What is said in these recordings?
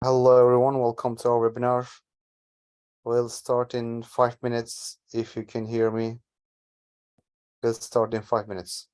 Hello everyone, welcome to our webinar. We'll start in 5 minutes if you can hear me. We'll start in 5 minutes.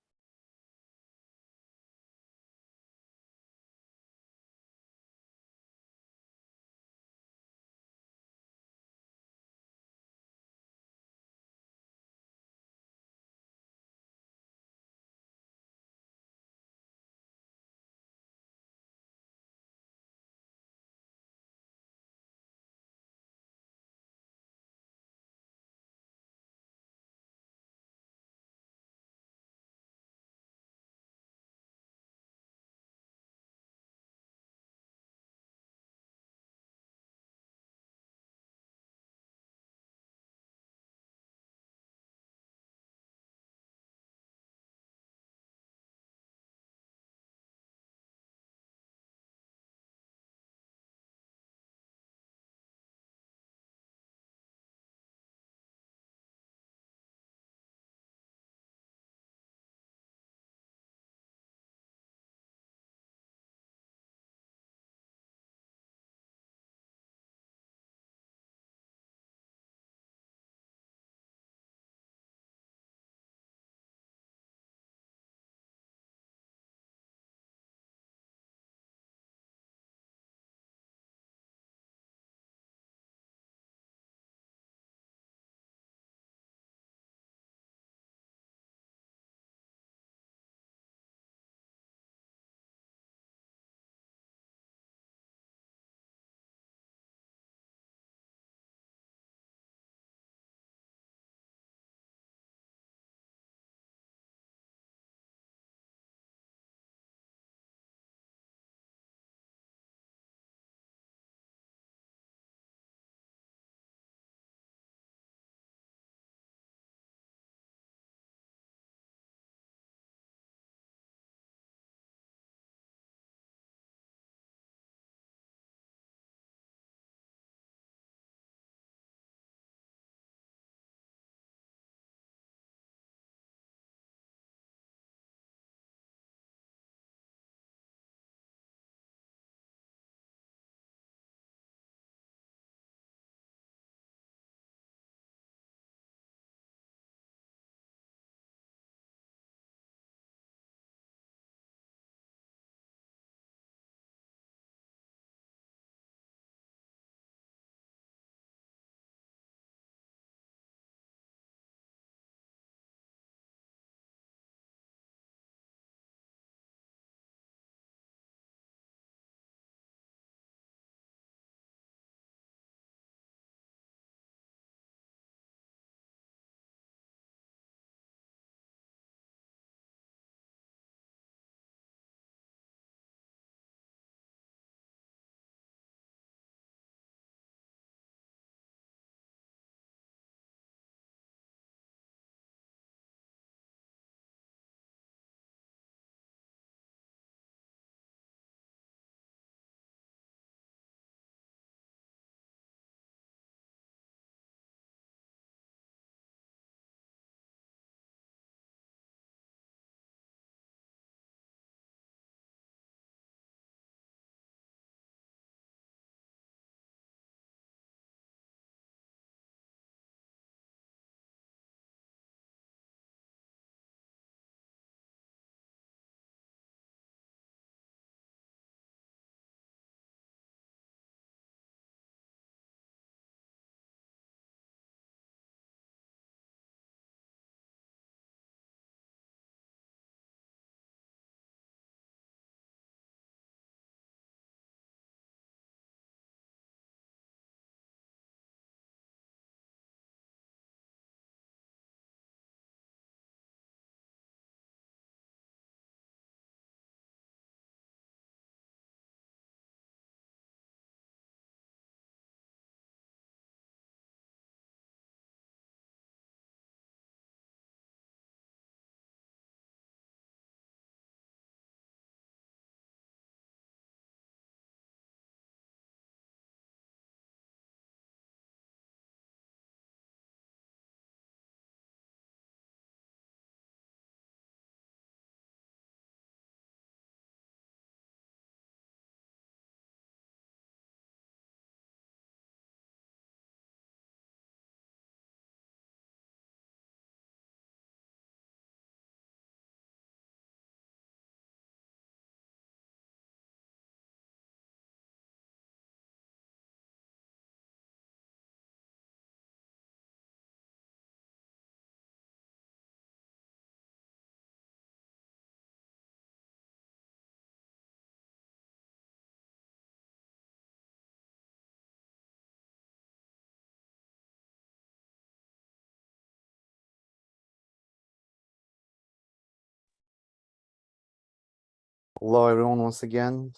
Hello everyone once again.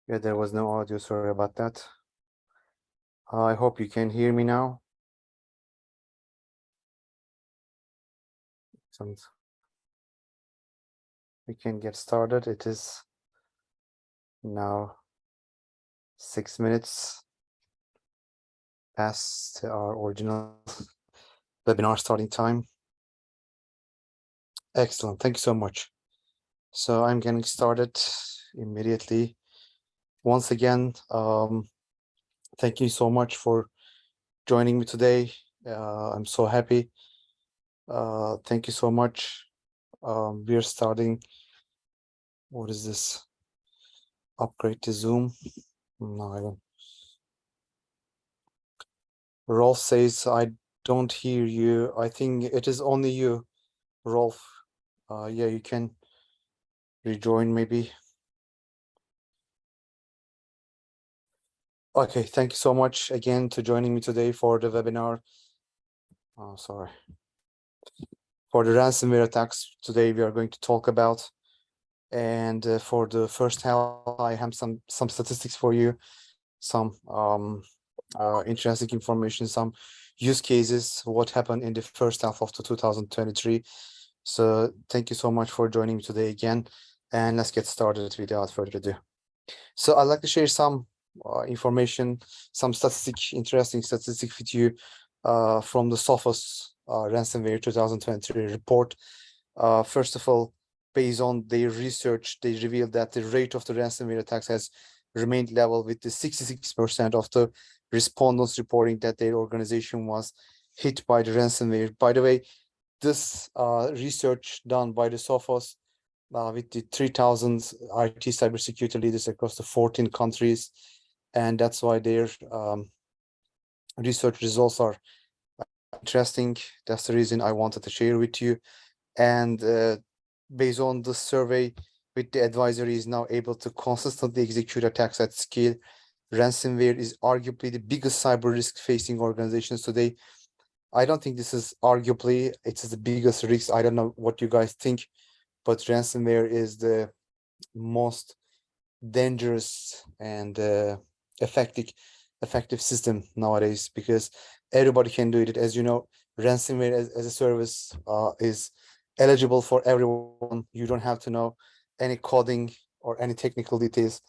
Yeah, there was no audio, sorry about that. I hope you can hear me now. And we can get started. It is now 6 minutes past our original webinar starting time. Excellent, thank you so much. So I'm getting started immediately. Once again, thank you so much for joining me today. I'm so happy. Thank you so much. We are starting. What is this? Upgrade to Zoom. No, I don't. Rolf says, I don't hear you. I think it is only you, Rolf. Yeah, you can rejoin maybe. Okay, thank you so much again to joining me today for the webinar. Oh, sorry. For the ransomware attacks today we are going to talk about. And for the first half, I have some statistics for you, some interesting information, some use cases, what happened in the first half of the 2023. So thank you so much for joining me today again, and let's get started without further ado. So I'd like to share some information, some interesting statistics with you from the Sophos ransomware 2023 report. First of all, based on their research, they revealed that the rate of the ransomware attacks has remained level, with the 66% of the respondents reporting that their organization was hit by the ransomware. By the way, this research done by the Sophos with the 3,000 IT cybersecurity leaders across the 14 countries, and that's why their research results are interesting. That's the reason I wanted to share with you. And based on the survey, with the advisory is now able to consistently execute attacks at scale, ransomware is arguably the biggest cyber risk facing organizations today. I don't think this is arguably, it's the biggest risk. I don't know what you guys think, but ransomware is the most dangerous and effective system nowadays, because everybody can do it. As you know, ransomware as a service is eligible for everyone. You don't have to know any coding or any technical details.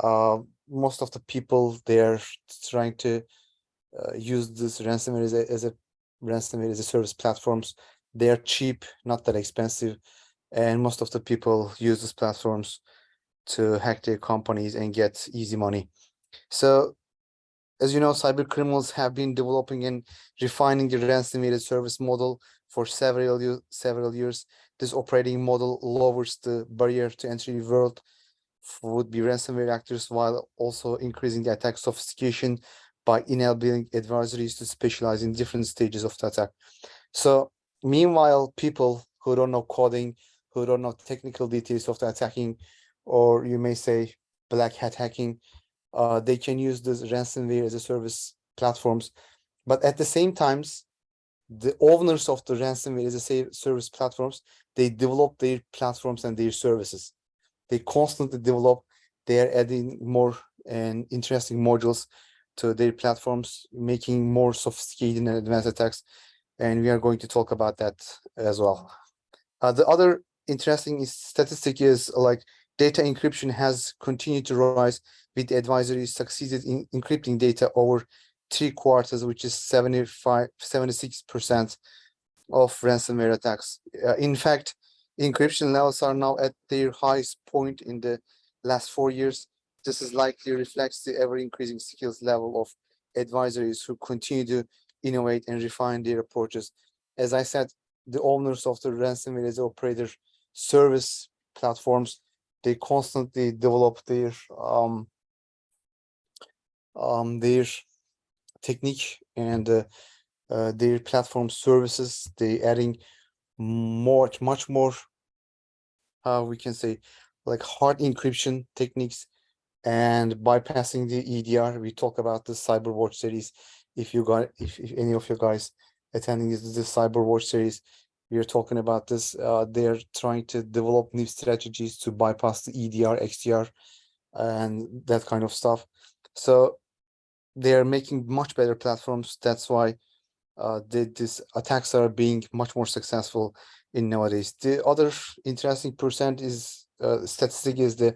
Most of the people, they're trying to use this ransomware as a ransomware as a service platforms. They are cheap, not that expensive, and most of the people use these platforms to hack their companies and get easy money. So, as you know, cyber criminals have been developing and refining the ransomware service model for several years. This operating model lowers the barrier to entry world would be ransomware actors, while also increasing the attack sophistication by enabling adversaries to specialize in different stages of the attack. So meanwhile, people who don't know coding, who don't know technical details of the attacking, or you may say black hat hacking, they can use this ransomware as a service platforms. But at the same times, the owners of the ransomware as a service platforms, they develop their platforms and their services. They constantly develop. They are adding more and interesting modules to their platforms, making more sophisticated and advanced attacks. And we are going to talk about that as well. The other interesting statistic is like data encryption has continued to rise, with the advisories succeeded in encrypting data over 3/4, which is 76% of ransomware attacks. In fact, encryption levels are now at their highest point in the last 4 years. This is likely reflects the ever-increasing skills level of advisories who continue to innovate and refine their approaches. As I said, the owners of the ransomware as operator service platforms, they constantly develop their technique and their platform services. They adding much more, we can say, like hard encryption techniques and bypassing the EDR. We talk about the CyberWatch series. If any of you guys attending this CyberWatch series, we are talking about this. They're trying to develop new strategies to bypass the EDR, XDR, and that kind of stuff. So they're making much better platforms. That's why these attacks are being much more successful in nowadays. The other interesting statistic is the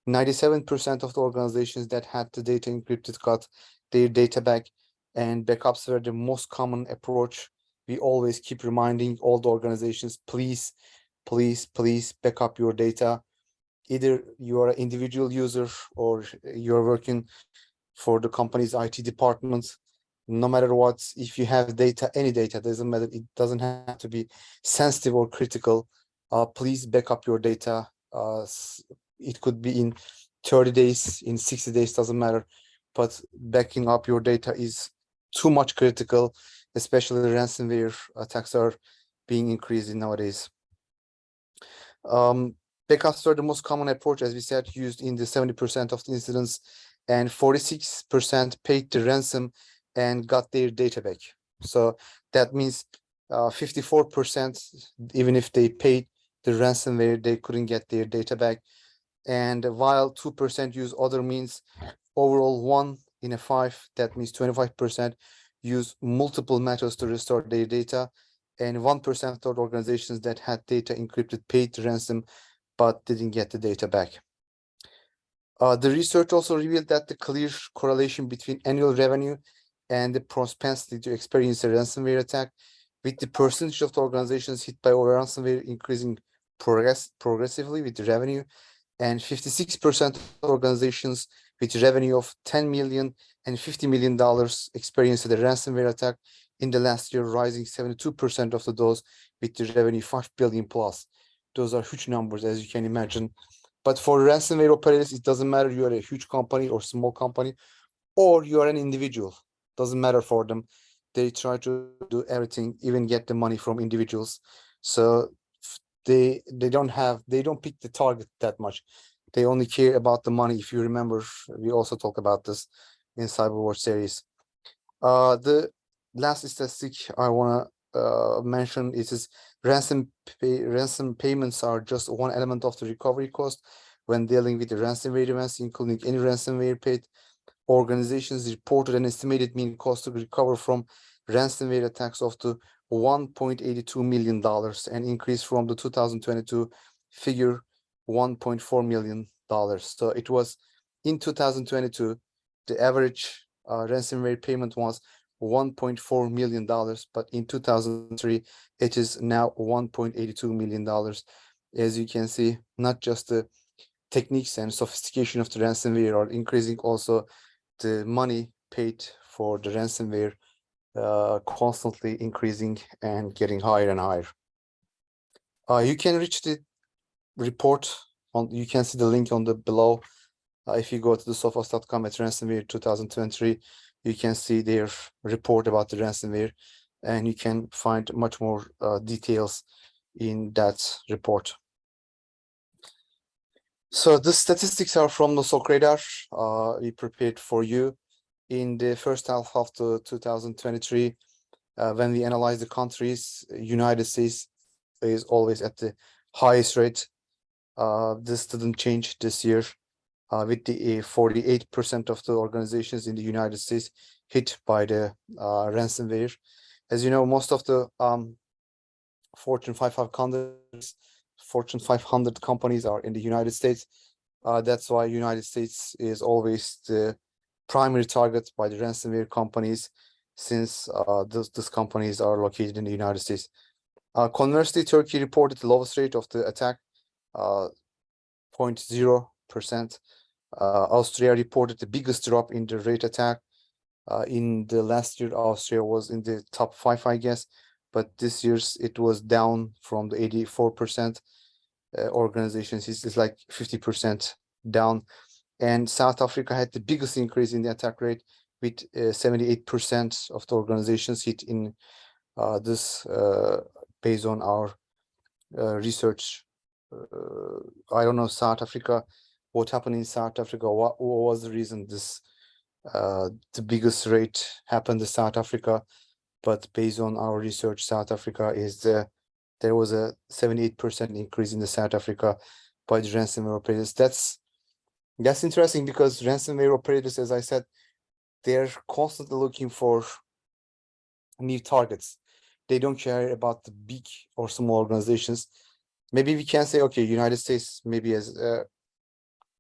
97% of the organizations that had the data encrypted got their data back, and backups were the most common approach. We always keep reminding all the organizations, please, please, please back up your data. Either you are an individual user or you're working for the company's IT department. No matter what, if you have data, any data, doesn't matter, it doesn't have to be sensitive or critical. Please back up your data. It could be in 30 days, in 60 days, doesn't matter. But backing up your data is too much critical, especially ransomware attacks are being increased nowadays. Backups were the most common approach, as we said, used in the 70% of the incidents, and 46% paid the ransom and got their data back. So that means 54%, even if they paid the ransomware, they couldn't get their data back. And while 2% use other means, overall 1 in 5, that means 25%, use multiple methods to restore their data. And 1% of organizations that had data encrypted paid the ransom but didn't get the data back. The research also revealed that the clear correlation between annual revenue and the propensity to experience a ransomware attack, with the percentage of the organizations hit by ransomware increasing progressively with the revenue, and 56% of organizations with revenue of $10 million and $50 million experienced a ransomware attack in the last year, rising 72% of those with the revenue 5 billion plus. Those are huge numbers, as you can imagine. But for ransomware operators, it doesn't matter you are a huge company or small company, or you are an individual. Doesn't matter for them. They try to do everything, even get the money from individuals. So they don't pick the target that much. They only care about the money. If you remember, we also talk about this in Cyber War series. The last statistic I want to mention is ransom payments are just one element of the recovery cost when dealing with the ransomware events, including any ransomware paid. Organizations reported an estimated mean cost to recover from ransomware attacks of the $1.82 million, an increase from the 2022 figure $1.4 million. So it was in 2022, the average ransomware payment was $1.4 million, but in 2003, it is now $1.82 million. As you can see, not just the techniques and sophistication of the ransomware are increasing, also the money paid for the ransomware constantly increasing and getting higher and higher. You can reach the report you can see the link on the below. If you go to the sophos.com at ransomware 2023, you can see their report about the ransomware, and you can find much more details in that report. So the statistics are from the SOC Radar. We prepared for you in the first half of the 2023. When we analyze the countries, United States is always at the highest rate. This didn't change this year, with the 48% of the organizations in the United States hit by the ransomware. As you know, most of the Fortune 500 companies are in the United States. That's why United States is always the primary target by the ransomware companies, since these companies are located in the United States. Conversely, Turkey reported the lowest rate of the attack, 0.0%. Austria reported the biggest drop in the rate attack. In the last year, Austria was in the top 5, I guess, but this year's it was down from the 84% organizations. It's like 50% down. And South Africa had the biggest increase in the attack rate, with 78% of the organizations hit in this, based on our research. I don't know South Africa, what happened in South Africa, what was the reason this the biggest rate happened in South Africa, but based on our research, South Africa is the There was a 78% increase in the South Africa by the ransomware operators. That's interesting because ransomware operators, as I said, they're constantly looking for new targets. They don't care about the big or small organizations. Maybe we can say, okay, United States maybe as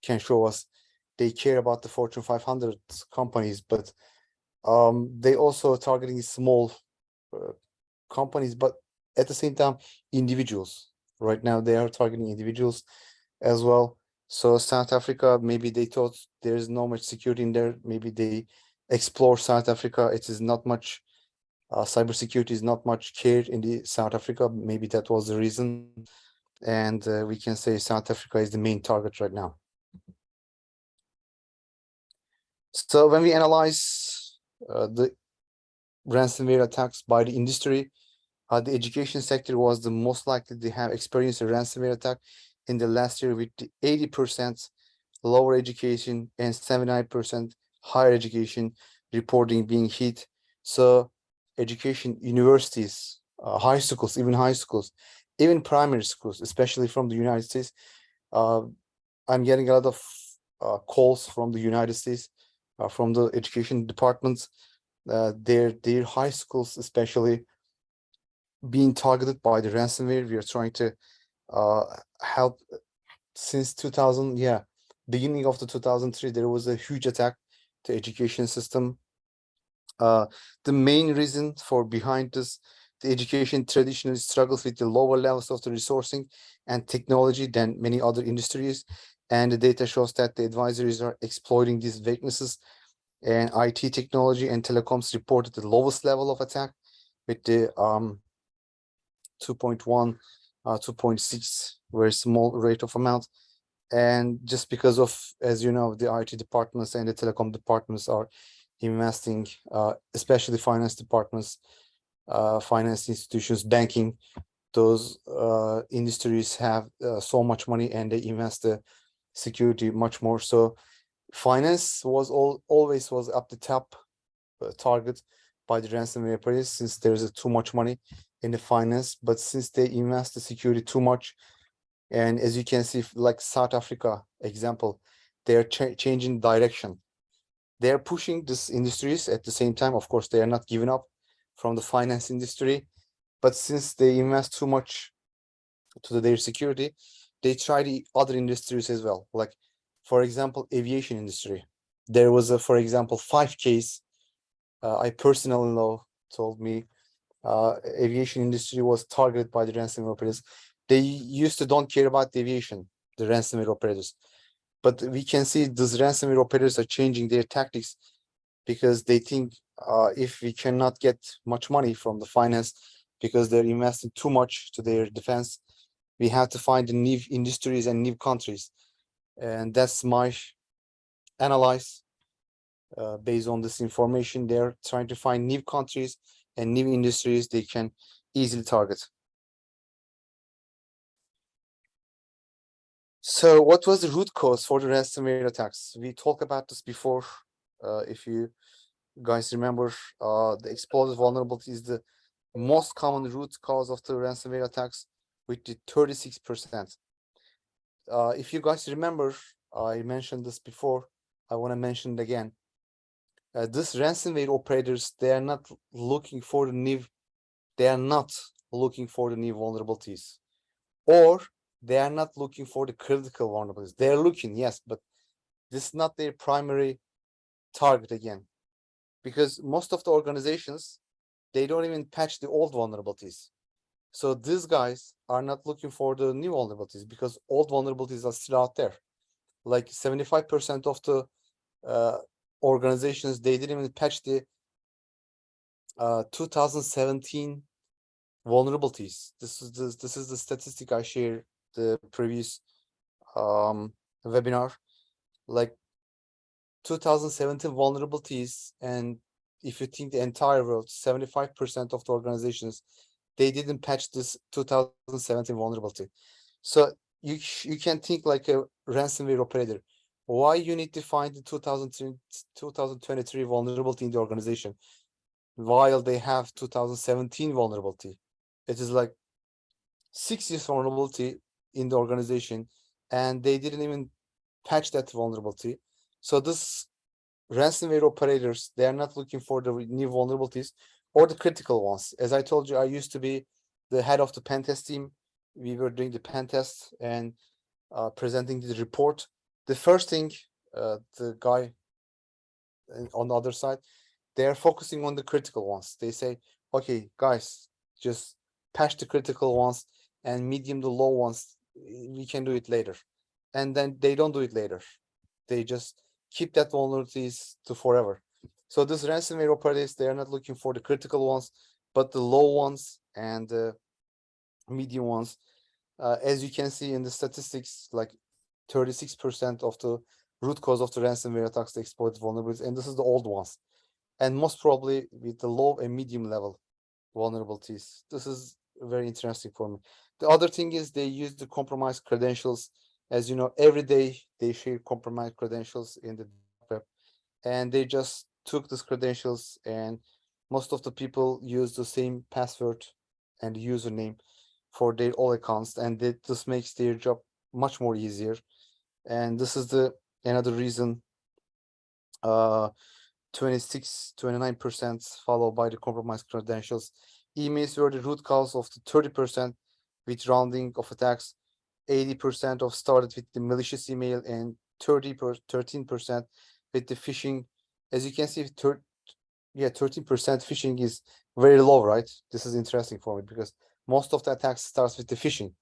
can show us they care about the Fortune 500 companies, but they also targeting small companies, but at the same time, individuals. Right now, they are targeting individuals as well. So South Africa, maybe they thought there's not much security in there. Maybe they explore South Africa. It is not much cybersecurity is not much cared in the South Africa. Maybe that was the reason. And we can say South Africa is the main target right now. So when we analyze the ransomware attacks by the industry, the education sector was the most likely to have experienced a ransomware attack in the last year, with 80% lower education and 79% higher education reporting being hit. So education, universities, high schools, even primary schools, especially from the United States. I'm getting a lot of calls from the United States, from the education departments. Their high schools especially being targeted by the ransomware. We are trying to help since 2000, beginning of the 2003, there was a huge attack to education system. The main reason for behind this, the education traditionally struggles with the lower levels of the resourcing and technology than many other industries. And the data shows that the advisories are exploiting these weaknesses, and IT technology and telecoms reported the lowest level of attack with the 2.1, 2.6, very small rate of amount. And just because of, as you know, the IT departments and the telecom departments are investing, especially finance departments, finance institutions, banking, those industries have so much money and they invest the security much more. So finance was always was up the top target by the ransomware operators, since there's too much money in the finance. But since they invest the security too much, and as you can see, like South Africa example, they're changing direction. They're pushing these industries at the same time. Of course, they are not giving up from the finance industry, but since they invest too much to their security, they try the other industries as well. Like, for example, aviation industry. There was a, for example, 5 case I personally know told me aviation industry was targeted by the ransomware operators. They used to don't care about the aviation, the ransomware operators. But we can see these ransomware operators are changing their tactics because they think if we cannot get much money from the finance because they're investing too much to their defense, we have to find new industries and new countries. And that's my analyze. Based on this information, they're trying to find new countries and new industries they can easily target. So what was the root cause for the ransomware attacks? We talked about this before. If you guys remember, the explosive vulnerability is the most common root cause of the ransomware attacks, with the 36%. If you guys remember, I mentioned this before. I want to mention it again. This ransomware operators, they are not looking for the new vulnerabilities, or they are not looking for the critical vulnerabilities. They're looking, yes, but this is not their primary target again, because most of the organizations, they don't even patch the old vulnerabilities. So these guys are not looking for the new vulnerabilities because old vulnerabilities are still out there. Like 75% of the organizations, they didn't even patch the 2017 vulnerabilities. This is the statistic I shared the previous webinar. Like 2017 vulnerabilities, and if you think the entire world, 75% of the organizations, they didn't patch this 2017 vulnerability. So you can think like a ransomware operator. Why you need to find the 2023 vulnerability in the organization while they have 2017 vulnerability? It is like 6 years vulnerability in the organization, and they didn't even patch that vulnerability. So this ransomware operators, they are not looking for the new vulnerabilities or the critical ones. As I told you, I used to be the head of the pen test team. We were doing the pen test and presenting the report. The first thing, the guy on the other side, they are focusing on the critical ones. They say, okay, guys, just patch the critical ones and medium the low ones. We can do it later. And then they don't do it later. They just keep that vulnerabilities to forever. So this ransomware operators, they are not looking for the critical ones, but the low ones and the medium ones. As you can see in the statistics, like 36% of the root cause of the ransomware attacks, they exploit vulnerabilities, and this is the old ones. And most probably with the low and medium level vulnerabilities. This is very interesting for me. The other thing is they use the compromised credentials. As you know, every day they share compromised credentials in the web, and they just took these credentials, and most of the people use the same password and username for their all accounts, and this makes their job much more easier. And this is the another reason 29% followed by the compromised credentials. Emails were the root cause of the 30% with rounding of attacks. 80% of started with the malicious email and 13% with the phishing. As you can see, 13% phishing is very low, right? This is interesting for me because most of the attacks starts with the phishing,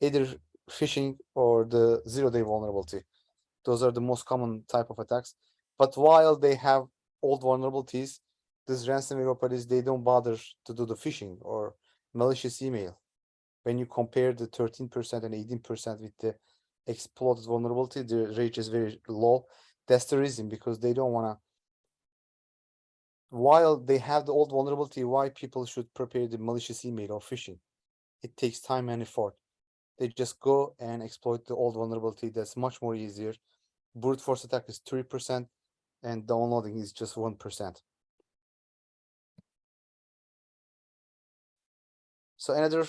either phishing or the zero-day vulnerability. Those are the most common type of attacks. But while they have old vulnerabilities, these ransomware operators, they don't bother to do the phishing or malicious email. When you compare the 13% and 18% with the exploited vulnerability, the rate is very low. That's the reason, because they don't want to, while they have the old vulnerability, why people should prepare the malicious email or phishing? It takes time and effort. They just go and exploit the old vulnerability. That's much more easier. Brute force attack is 3%, and downloading is just 1%. So another,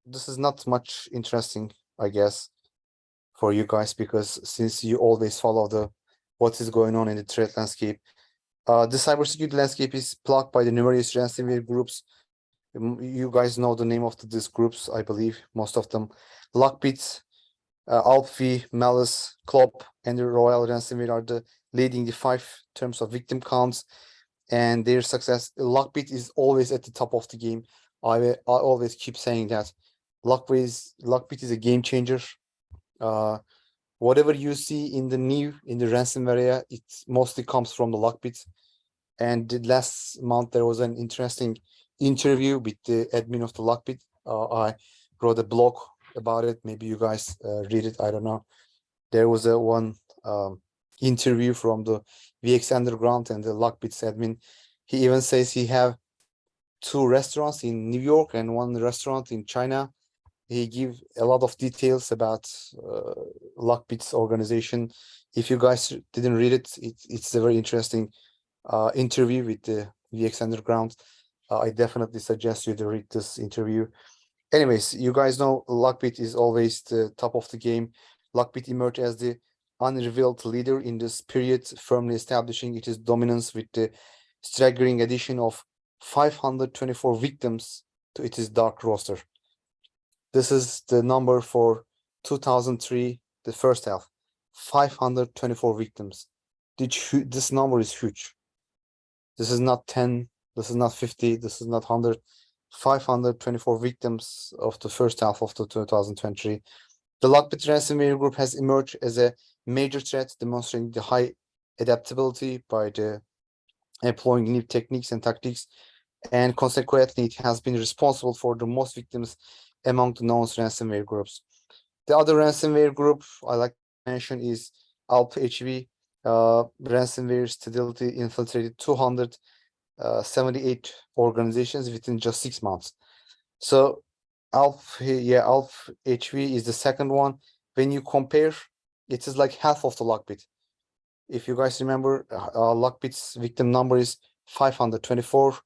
this is not much interesting, I guess, for you guys, because since you always follow the what is going on in the threat landscape, the cybersecurity landscape is plagued by the numerous ransomware groups. You guys know the name of these groups, I believe, most of them. Lockbit, Alpvi, Malice, Clop, and the Royal Ransomware are the leading the 5 terms of victim counts and their success. Lockbit is always at the top of the game. I always keep saying that Lockbit is a game changer. Whatever you see in the ransomware area, it mostly comes from the Lockbit. And last month there was an interesting interview with the admin of the Lockbit. I wrote a blog about it. Maybe you guys read it. I don't know. There was a one interview from the VX Underground and the Lockbit's admin. He even says he have 2 restaurants in New York and 1 restaurant in China. He give a lot of details about Lockbit's organization. If you guys didn't read it, it's a very interesting interview with the VX Underground. I definitely suggest you to read this interview. Anyways, you guys know Lockbit is always the top of the game. Lockbit emerged as the unrevealed leader in this period, firmly establishing its dominance with the staggering addition of 524 victims to its dark roster. This is the number for 2003, the first half. 524 victims. This number is huge. This is not 10, this is not 50, this is not 100. 524 victims of the first half of the 2023. The Lockbit ransomware group has emerged as a major threat, demonstrating the high adaptability by the employing new techniques and tactics, and consequently, it has been responsible for the most victims among the known ransomware groups. The other ransomware group I like to mention is ALP-HV. Ransomware steadily infiltrated 278 organizations within just 6 months. So ALP-HV is the second one. When you compare, it is like half of the Lockbit. If you guys remember, Lockbit's victim number is 524,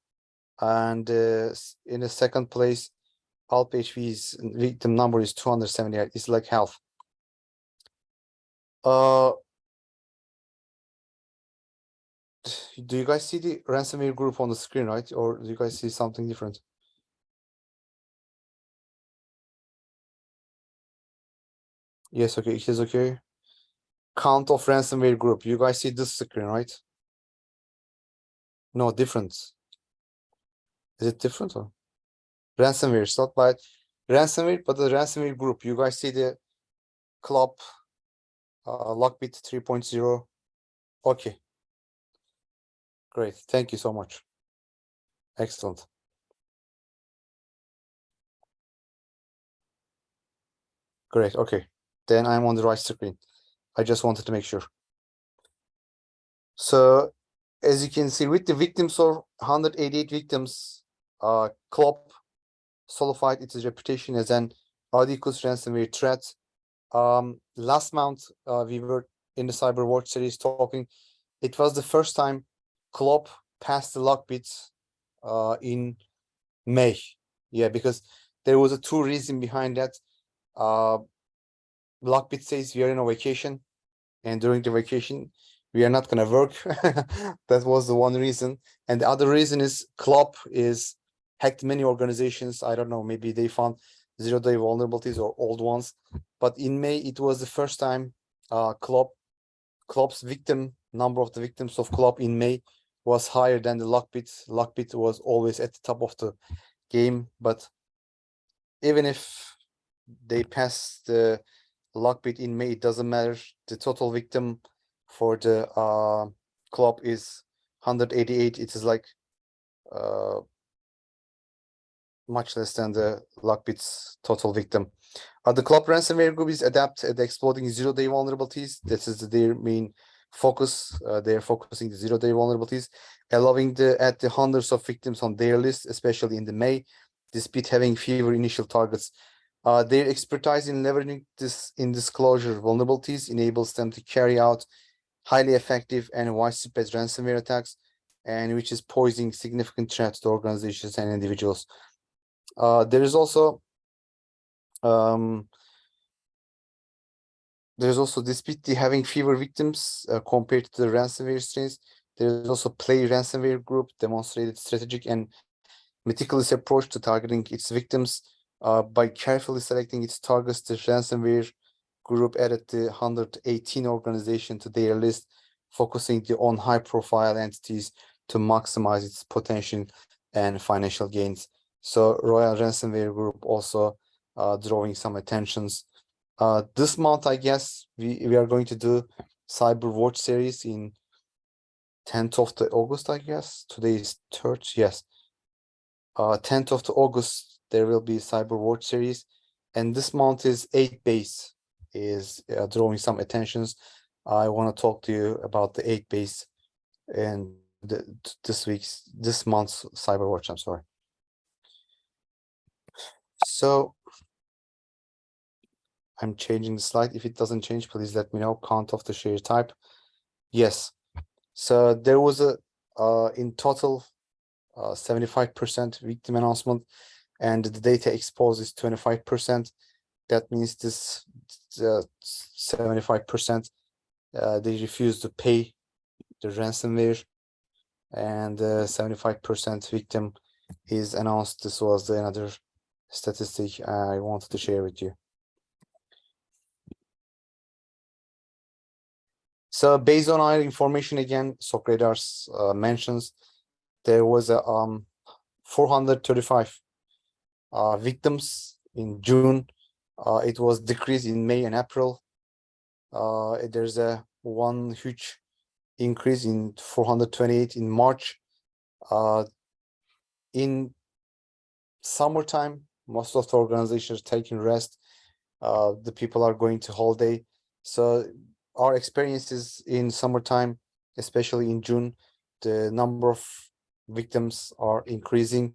and in the second place, Alp HV's victim number is 278. It's like half. Do you guys see the ransomware group on the screen, right? Or do you guys see something different? Yes, okay, it is okay. Count of ransomware group. You guys see this screen, right? No, different. Is it different or? Ransomware, it's not like ransomware, but the ransomware group. You guys see the club lockbit 3.0. Okay. Great. Thank you so much. Excellent. Great. Okay. Then I'm on the right screen. I just wanted to make sure. So as you can see, with the victims of 188 victims, Klopp solidified its reputation as an ridiculous ransomware threat. Last month, we were in the Cyberwatch series talking. It was the first time Klopp passed the lockbits in May. Yeah, because there was a two reason behind that. Lockbit says we are in a vacation, and during the vacation we are not gonna work. That was the one reason, and the other reason is Klopp is hacked many organizations. I don't know, maybe they found zero-day vulnerabilities or old ones, but in May it was the first time Klopp's number of the victims of Klopp in May was higher than the Lockbit. Lockbit was always at the top of the game, but even if they pass the Lockbit in May, it doesn't matter. The total victim for the Klopp is 188. It is like much less than the Lockbit's total victim. The Klopp ransomware group is adept at exploiting zero-day vulnerabilities. This is their main focus. They're focusing the zero-day vulnerabilities, allowing the hundreds of victims on their list, especially in the May, despite having fewer initial targets. Their expertise in leveraging this in disclosure vulnerabilities enables them to carry out highly effective and widespread ransomware attacks, and which is posing significant threats to organizations and individuals. There is also there's also, despite having fewer victims compared to the ransomware strains, there's also Play ransomware group demonstrated strategic and meticulous approach to targeting its victims. By carefully selecting its targets, the ransomware group added the 118 organization to their list, focusing on high-profile entities to maximize its potential and financial gains. So Royal Ransomware Group also drawing some attentions. This month, I guess we are going to do Cyberwatch series in 10th of the August, I guess. Today is 3rd, yes. 10th of the August, there will be Cyberwatch series. And this month is 8 base is drawing some attentions. I want to talk to you about the 8 base and this month's Cyberwatch, I'm sorry. So I'm changing the slide. If it doesn't change, please let me know. Count of the share type. Yes. So there was a in total 75% victim announcement, and the data exposed is 25%. That means this 75% they refused to pay the ransomware, and 75% victim is announced. This was another statistic I wanted to share with you. So based on our information, again, SOC Radar's mentions there was a 435 victims in June. It was decreased in May and April. There's a one huge increase in 428 in March. In summertime, most of the organizations are taking rest. The people are going to holiday. So our experiences in summertime, especially in June, the number of victims are increasing.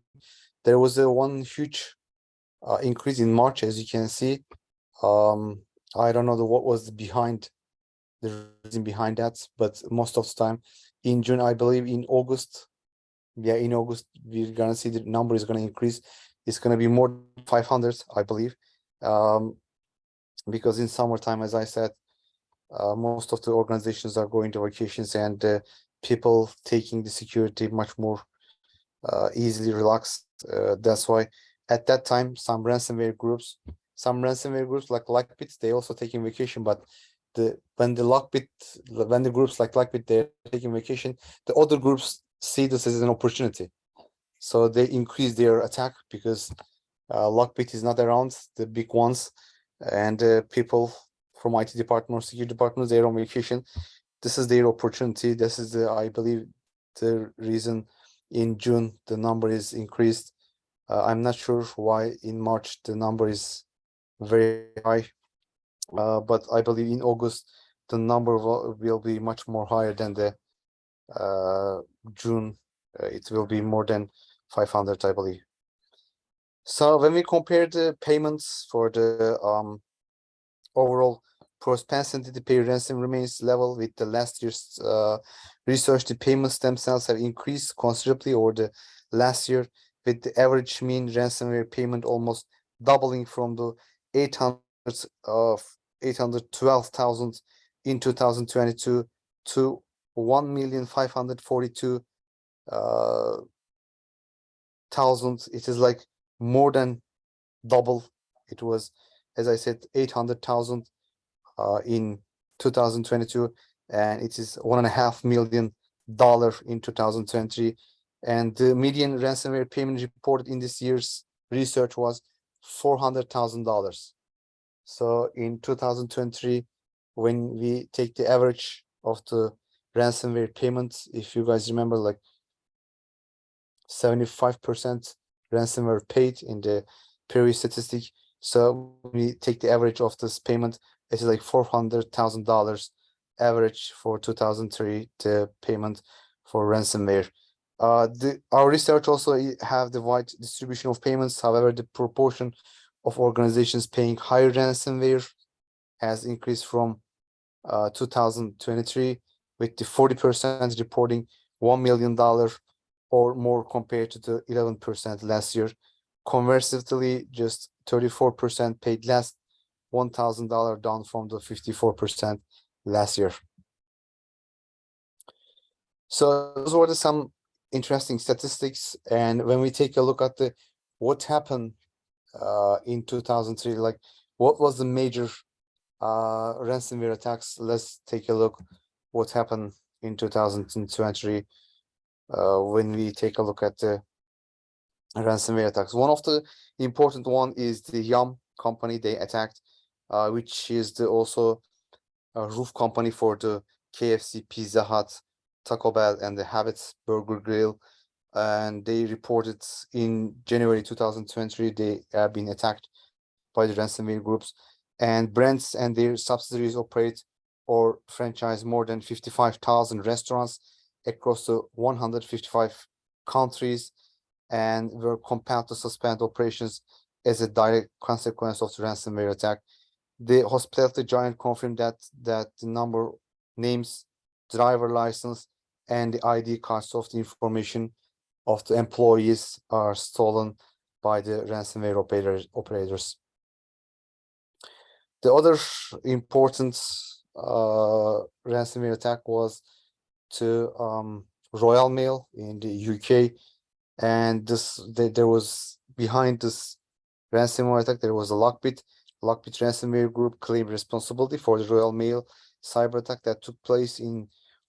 There was a one huge increase in March, as you can see. I don't know what was behind the reason behind that, but most of the time in June, I believe in August, yeah, in August we're gonna see the number is gonna increase. it's going to be more than 500, I believe, because in summertime, as I said, most of the organizations are going to vacations, and people taking the security much more easily relaxed. That's why at that time, some ransomware groups like Lockbit, they also taking vacation, but when the groups like Lockbit, they're taking vacation, the other groups see this as an opportunity. So they increase their attack because Lockbit is not around, the big ones, and people from IT department or security departments, they're on vacation. This is their opportunity. This is I believe, the reason in June the number is increased. I'm not sure why in March the number is very high, but I believe in August the number will be much more higher than the June. It will be more than 500, I believe. So when we compare the payments for the overall propensity to pay ransom remains level with the last year's research, the payments themselves have increased considerably over the last year, with the average mean ransomware payment almost doubling from the 812,000 in 2022 to 1,542,000. It is like more than double. It was, as I said, 800,000 in 2022, and it is $1.5 million in 2023. And the median ransomware payment reported in this year's research was $400,000. So in 2023, when we take the average of the ransomware payments, if you guys remember, like 75% ransomware paid in the previous statistic. So we take the average of this payment, it is like $400,000 average for 2003, the payment for ransomware. Our research also have the wide distribution of payments. However, the proportion of organizations paying higher ransomware has increased from 2023, with the 40% reporting $1 million or more compared to the 11% last year. Conversely, just 34% paid less, $1,000, down from the 54% last year. So those were some interesting statistics. And when we take a look at what happened in 2003, like what was the major ransomware attacks, let's take a look what happened in 2023 when we take a look at the ransomware attacks. One of the important one is the Yum company they attacked, which is also a roof company for the KFC, Pizza Hut, Taco Bell, and the Habits Burger Grill. And they reported in January 2023 they have been attacked by the ransomware groups. And brands and their subsidiaries operate or franchise more than 55,000 restaurants across the 155 countries, and were compelled to suspend operations as a direct consequence of the ransomware attack. The hospitality giant confirmed that the number, names, driver license, and the ID cards of the information of the employees are stolen by the ransomware operators. The other important ransomware attack was to Royal Mail in the UK, and there was behind this ransomware attack there was a Lockbit ransomware group claimed responsibility for the Royal Mail cyber attack that took place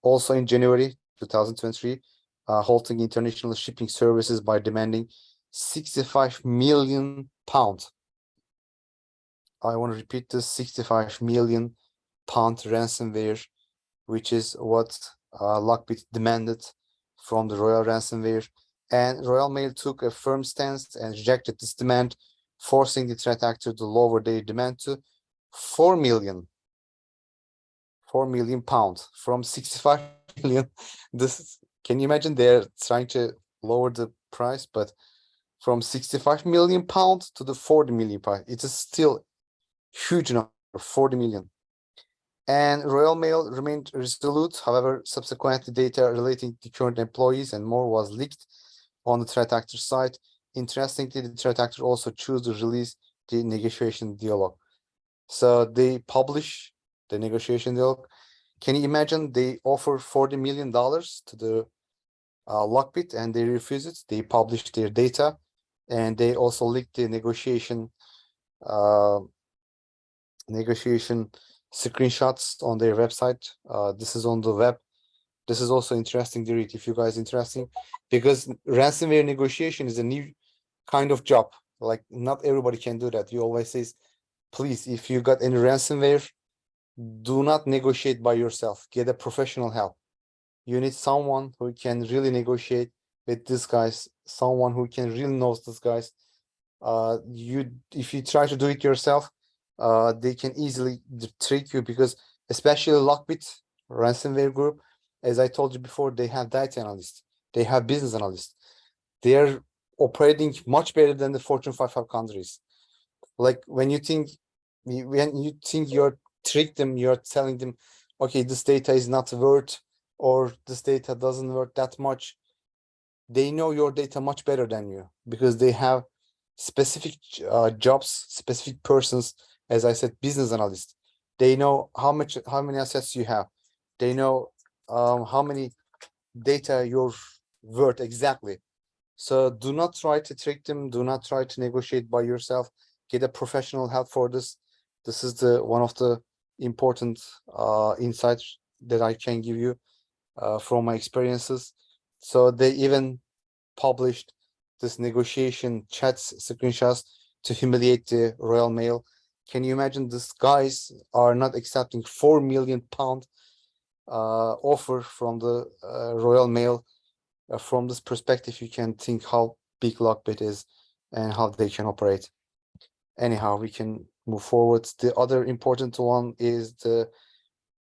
also in January 2023, halting international shipping services by demanding £65 million. I want to repeat this: £65 million ransomware, which is what Lockbit demanded from the Royal Ransomware. And Royal Mail took a firm stance and rejected this demand, forcing the threat actor to lower their demand to £4 million from 65 million. Can you imagine? They're trying to lower the price, but from 65 million pounds to the 40 million pounds, it is still huge number, 40 million. And Royal Mail remained resolute. However, subsequently, data relating to current employees and more was leaked on the threat actor side, Interestingly, the threat actor also choose to release the negotiation dialogue. So they publish the negotiation dialogue. Can you imagine they offer $40 million to the Lockbit and they refuse it? They publish their data and they also leak the negotiation screenshots on their website. This is on the web. This is also interesting to read if you guys interesting, because ransomware negotiation is a new kind of job. Like not everybody can do that. You always say, please, if you got any ransomware, do not negotiate by yourself. Get a professional help. You need someone who can really negotiate with these guys, someone who can really knows these guys. If you try to do it yourself, they can easily trick you, because especially Lockbit ransomware group, as I told you before, they have data analysts, they have business analysts. They are operating much better than the Fortune 500 countries. Like when you think you're trick them, you're telling them, okay, this data is not worth, or this data doesn't worth that much. They know your data much better than you, because they have specific jobs, specific persons. As I said, business analysts. They know how many assets you have. They know how many data you're worth exactly. So do not try to trick them. Do not try to negotiate by yourself. Get a professional help for this. This is the one of the important insights that I can give you from my experiences. So they even published this negotiation chats screenshots to humiliate the Royal Mail. Can you imagine? These guys are not accepting £4 million offer from the Royal Mail. From this perspective, you can think how big Lockbit is and how they can operate. Anyhow, we can move forward. The other important one is the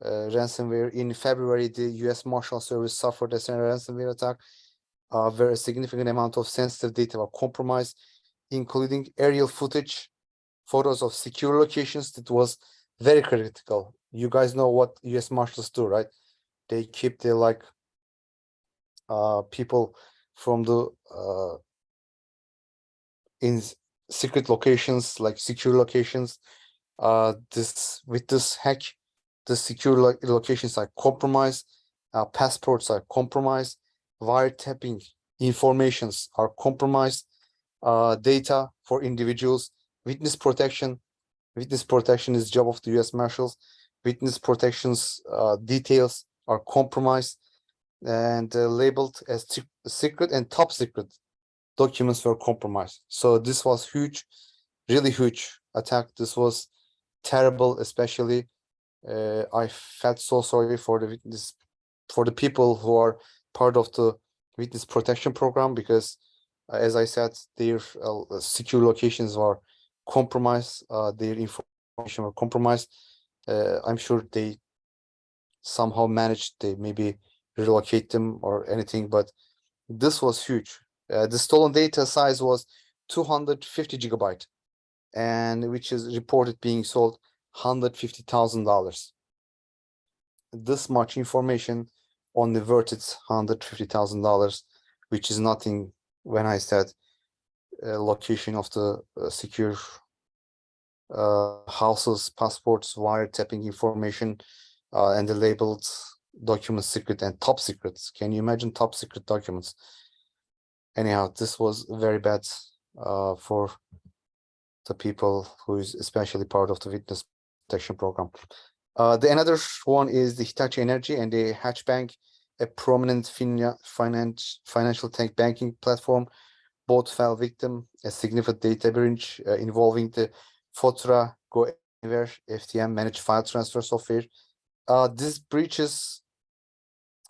ransomware. In February, the US Marshal Service suffered a ransomware attack where a significant amount of sensitive data were compromised, including aerial footage, photos of secure locations. That was very critical. You guys know what US Marshals do, right? They keep the people from the in secret locations, like secure locations. With this hack, the secure locations are compromised, passports are compromised, wiretapping informations are compromised, data for individuals, witness protection. Witness protection is job of the US Marshals. Witness protections details are compromised and labeled as secret and top secret documents were compromised. So this was huge, really huge attack. This was terrible, especially I felt so sorry for the witness, for the people who are part of the witness protection program, because as I said, their secure locations were compromised, their information were compromised. I'm sure they somehow managed, they maybe relocate them or anything, but this was huge. The stolen data size was 250 gigabyte, and which is reported being sold $150,000. This much information only worth its $150,000, which is nothing when I said location of the secure houses, passports, wiretapping information, and the labeled documents secret and top secrets. Can you imagine top secret documents? Anyhow, this was very bad for the people who is especially part of the witness protection program. The another one is the Hitachi Energy and the Hatch Bank, a prominent financial tech banking platform. Both fell victim a significant data breach involving the Fotra Go Anywhere FTM managed file transfer software. These breaches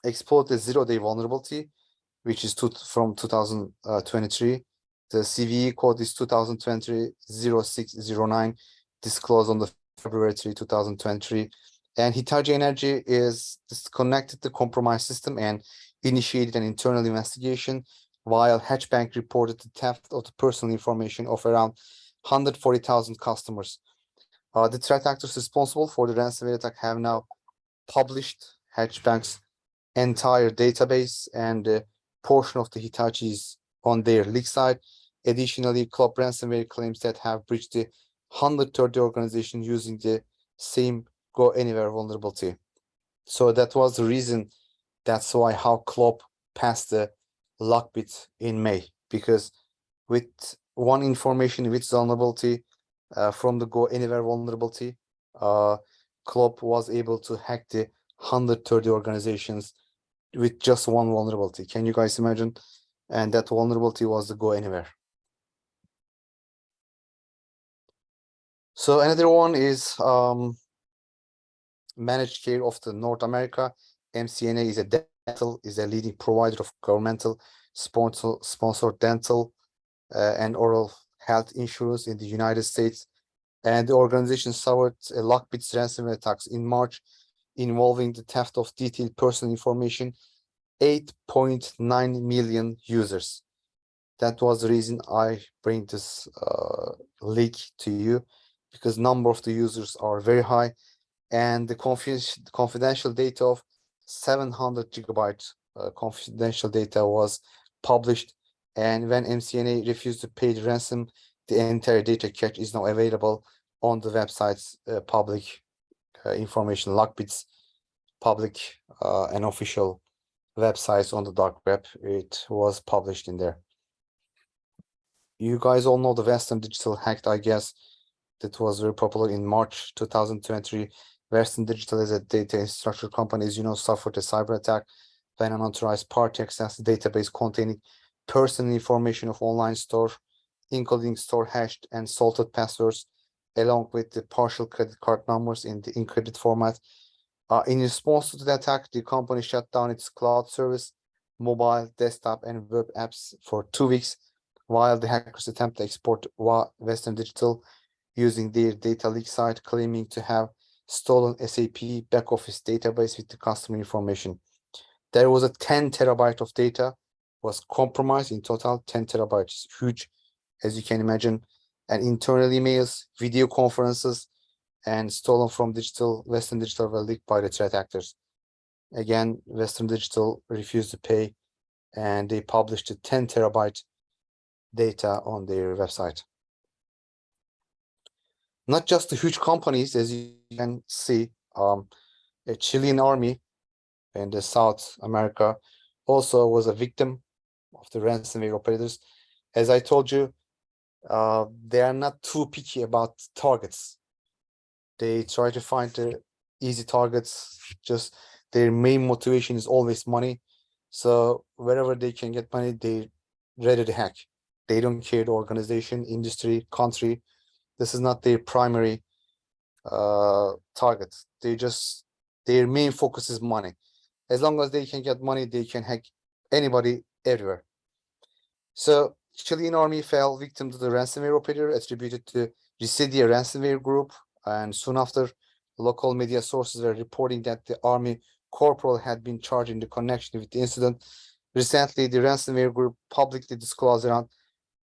exploit a zero-day vulnerability, which is from 2023. The CVE code is 2023-0609, disclosed on the February 3, 2023. And Hitachi Energy is disconnected the compromised system and initiated an internal investigation, while Hatch Bank reported the theft of the personal information of around 140,000 customers. The threat actors responsible for the ransomware attack have now published Hatch Bank's entire database and portion of the Hitachi's on their leak site. Additionally, Club ransomware claims that have breached the 130 organization using the same Go Anywhere vulnerability. So that was the reason. That's why how Club passed the lockbit in May, because with one information with vulnerability from the Go Anywhere vulnerability, Club was able to hack the 130 organizations with just one vulnerability. Can you guys imagine? And that vulnerability was the Go Anywhere. So another one is managed care of the North America. MCNA is a leading provider of governmental sponsored dental and oral health insurance in the United States. And the organization suffered a lockbit ransomware attacks in March involving the theft of detailed personal information, 8.9 million users. That was the reason I bring this leak to you, because number of the users are very high, and the confidential data of 700 gigabytes confidential data was published. And when MCNA refused to pay the ransom, the entire data cache is now available on the website's public information, Lockbit's public and official websites on the dark web. It was published in there. You guys all know the Western Digital hacked, I guess. That was very popular in March 2023. Western Digital is a data infrastructure company, as you know, suffered a cyber attack when an unauthorized party accessed the database containing personal information of online store, including store hashed and salted passwords, along with the partial credit card numbers in the encrypted format. In response to the attack, the company shut down its cloud service, mobile, desktop, and web apps for 2 weeks, while the hackers attempt to export Western Digital using their data leak site, claiming to have stolen SAP back office database with the customer information. There was a 10 terabyte of data was compromised in total. 10 terabytes, huge, as you can imagine, and internal emails, video conferences, and stolen from Western Digital were leaked by the threat actors. Again, Western Digital refused to pay, and they published a 10 terabyte data on their website. Not just the huge companies, as you can see, a Chilean army in the South America also was a victim of the ransomware operators. As I told you, they are not too picky about targets. They try to find the easy targets. Just their main motivation is always money. So wherever they can get money, they're ready to hack. They don't care the organization, industry, country. This is not their primary target. Their main focus is money. As long as they can get money, they can hack anybody everywhere. So Chilean army fell victim to the ransomware operator attributed to Residia ransomware group, and soon after, local media sources were reporting that the army corporal had been charged in the connection with the incident. Recently, the ransomware group publicly disclosed around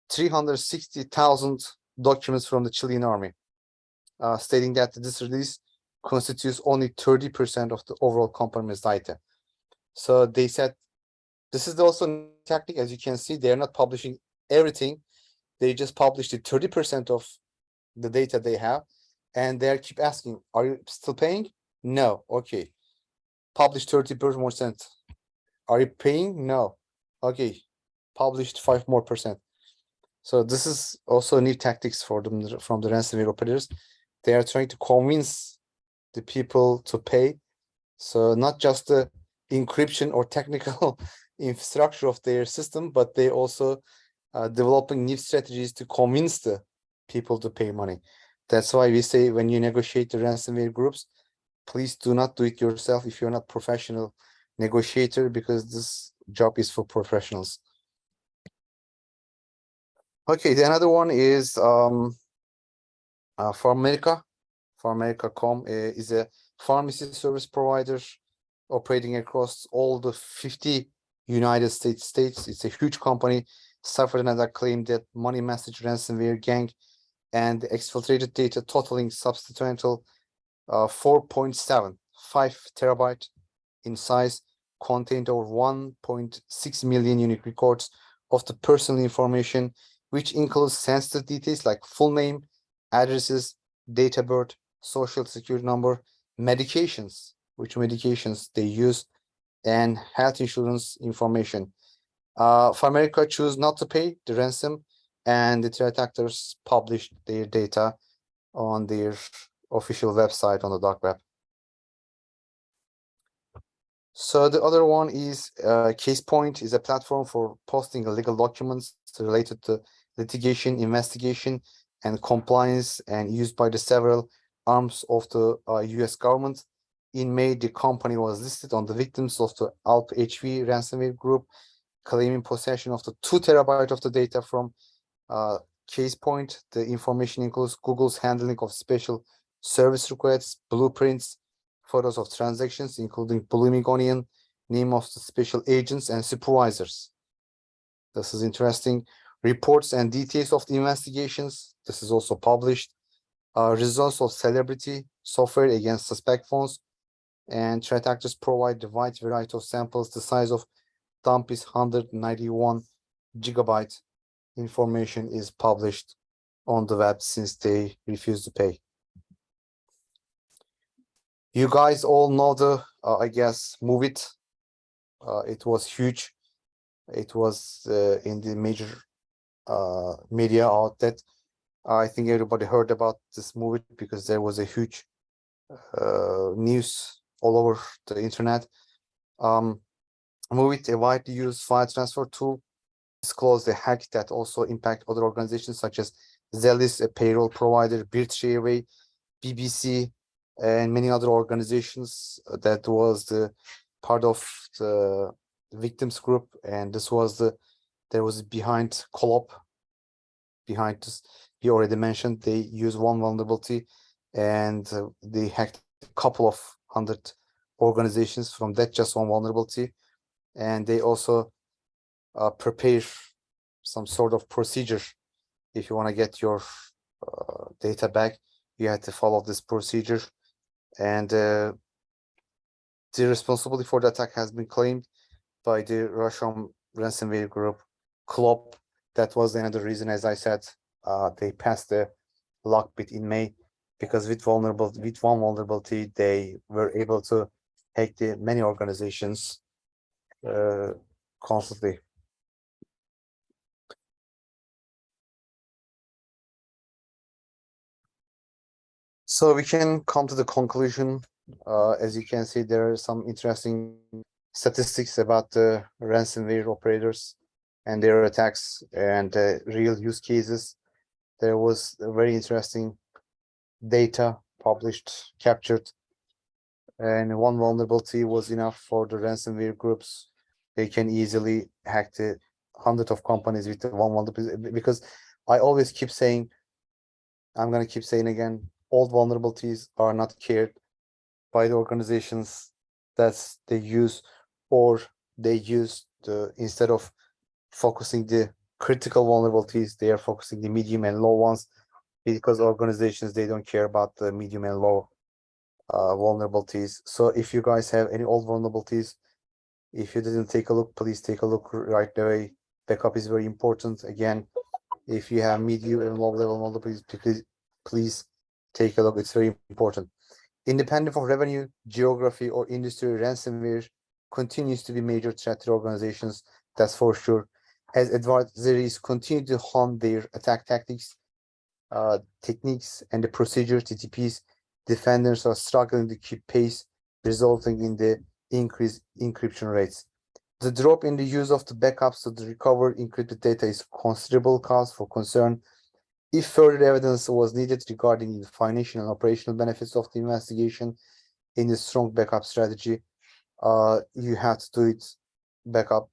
360,000 documents from the Chilean army, stating that this release constitutes only 30% of the overall compromised data. So they said this is also tactic. As you can see, they're not publishing everything. They just published the 30% of the data they have, and they keep asking, are you still paying? No. Okay. Publish 30%. Are you paying? No. Okay. Published 5% more. So this is also new tactics for them from the ransomware operators. They are trying to convince the people to pay. So not just the encryption or technical infrastructure of their system, but they also developing new strategies to convince the people to pay money. That's why we say when you negotiate the ransomware groups, please do not do it yourself if you're not professional negotiator, because this job is for professionals. Okay, the another one is for America. Pharmaca.com is a pharmacy service provider operating across all the 50 United States. It's a huge company, suffered another claim that money message ransomware gang and exfiltrated data totaling substantial 4.75 terabyte in size, contained over 1.6 million unique records of the personal information, which includes sensitive details like full name, addresses, date of birth, social security number, medications, which medications they use, and health insurance information. For America, choose not to pay the ransom, and the threat actors published their data on their official website on the dark web. So the other one is CasePoint is a platform for posting legal documents related to litigation, investigation, and compliance, and used by the several arms of the US government. In May, the company was listed on the victims of the Alp HV ransomware group, claiming possession of the 2 terabyte of the data from CasePoint. The information includes Google's handling of special service requests, blueprints, photos of transactions, including blooming onion, name of the special agents and supervisors. This is interesting. Reports and details of the investigations. This is also published. Results of celebrity software against suspect phones. And threat actors provide a wide variety of samples. The size of dump is 191 gigabyte. Information is published on the web since they refuse to pay. You guys all know the, I guess, Move It. It was huge. It was in the major media outlet. I think everybody heard about this movie because there was a huge news all over the internet. Move It, a widely used file transfer tool, disclosed the hack that also impact other organizations such as Zelis, a payroll provider, Bird BBC, and many other organizations that was the part of the victims group. And this was there was behind Collab, behind this, we already mentioned, they used one vulnerability and they hacked a couple of 100 organizations from that just one vulnerability. And they also prepare some sort of procedure. If you want to get your data back, you have to follow this procedure. And the responsibility for the attack has been claimed by the Russian ransomware group Klop. That was another reason, as I said, they passed the lockbit in May, because with one vulnerability, they were able to hack the many organizations constantly. So we can come to the conclusion. As you can see, there are some interesting statistics about the ransomware operators and their attacks and real use cases. There was a very interesting data published, captured, and one vulnerability was enough for the ransomware groups. They can easily hack the hundreds of companies with the one vulnerability, because I always keep saying, I'm going to keep saying again, all vulnerabilities are not cared by the organizations that they use, or they use the, instead of focusing the critical vulnerabilities, they are focusing the medium and low ones, because organizations, they don't care about the medium and low vulnerabilities. So if you guys have any old vulnerabilities, if you didn't take a look, please take a look right away. Backup is very important. Again, if you have medium and low level vulnerabilities, please take a look. It's very important. Independent of revenue, geography, or industry, ransomware continues to be major threat to organizations, that's for sure. As adversaries continue to hone their attack tactics, techniques, and the procedures, TTPs, defenders are struggling to keep pace, resulting in the increased encryption rates. The drop in the use of the backups to the recovered encrypted data is considerable cause for concern. If further evidence was needed regarding the financial and operational benefits of the investigation in the strong backup strategy, you had to do it backup.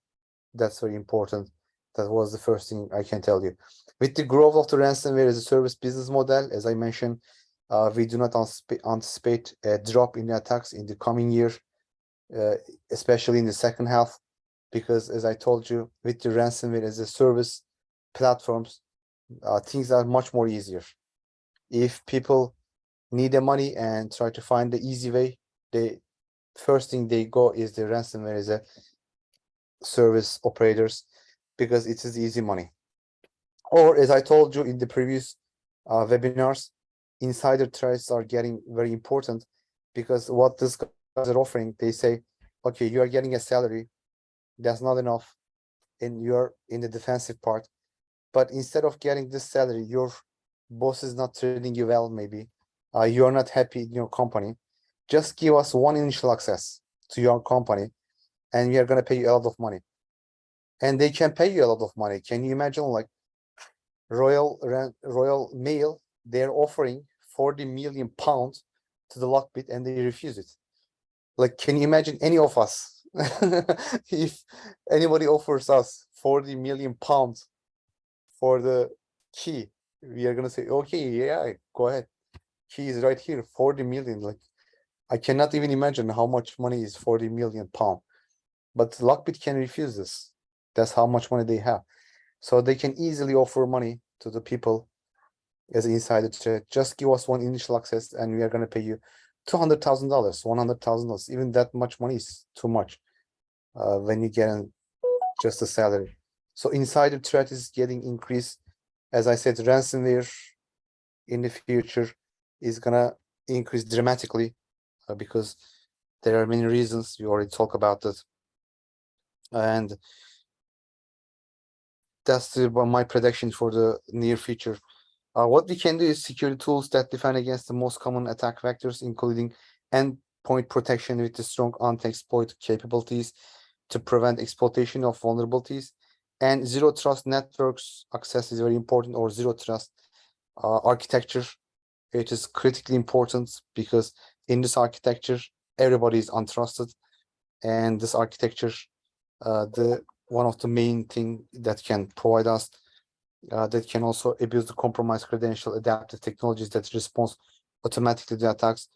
That's very important. That was the first thing I can tell you. With the growth of the ransomware as a service business model, as I mentioned, we do not anticipate a drop in the attacks in the coming year, especially in the second half, because as I told you, with the ransomware as a service platforms, things are much more easier. If people need the money and try to find the easy way, the first thing they go is the ransomware as a service operators, because it is easy money. Or as I told you in the previous webinars, insider threats are getting very important because what these guys are offering, they say, okay, you are getting a salary, that's not enough, and you're in the defensive part. But instead of getting this salary, your boss is not treating you well, maybe. You are not happy in your company. Just give us one initial access to your company, and we are going to pay you a lot of money. And they can pay you a lot of money. Can you imagine, like, Royal Mail, they're offering 40 million pounds to the Lockbit and they refuse it. Like, can you imagine any of us if anybody offers us 40 million pounds for the key, we are gonna say, okay, yeah, go ahead. Key is right here, 40 million. Like, I cannot even imagine how much money is 40 million pound. But Lockbit can refuse this. That's how much money they have. So they can easily offer money to the people as an insider threat. Just give us one initial access and we are going to pay you $200,000, $100,000. Even that much money is too much when you get just a salary. So insider threat is getting increased. As I said, ransomware in the future is going to increase dramatically because there are many reasons. We already talked about it. And that's my prediction for the near future. What we can do is security tools that defend against the most common attack vectors, including endpoint protection with the strong anti-exploit capabilities to prevent exploitation of vulnerabilities, and zero trust networks access is very important, or zero trust architecture. It is critically important because in this architecture, everybody is untrusted, and this architecture, the one of the main thing that can provide us that can also abuse the compromised credential adaptive technologies that respond automatically to attacks,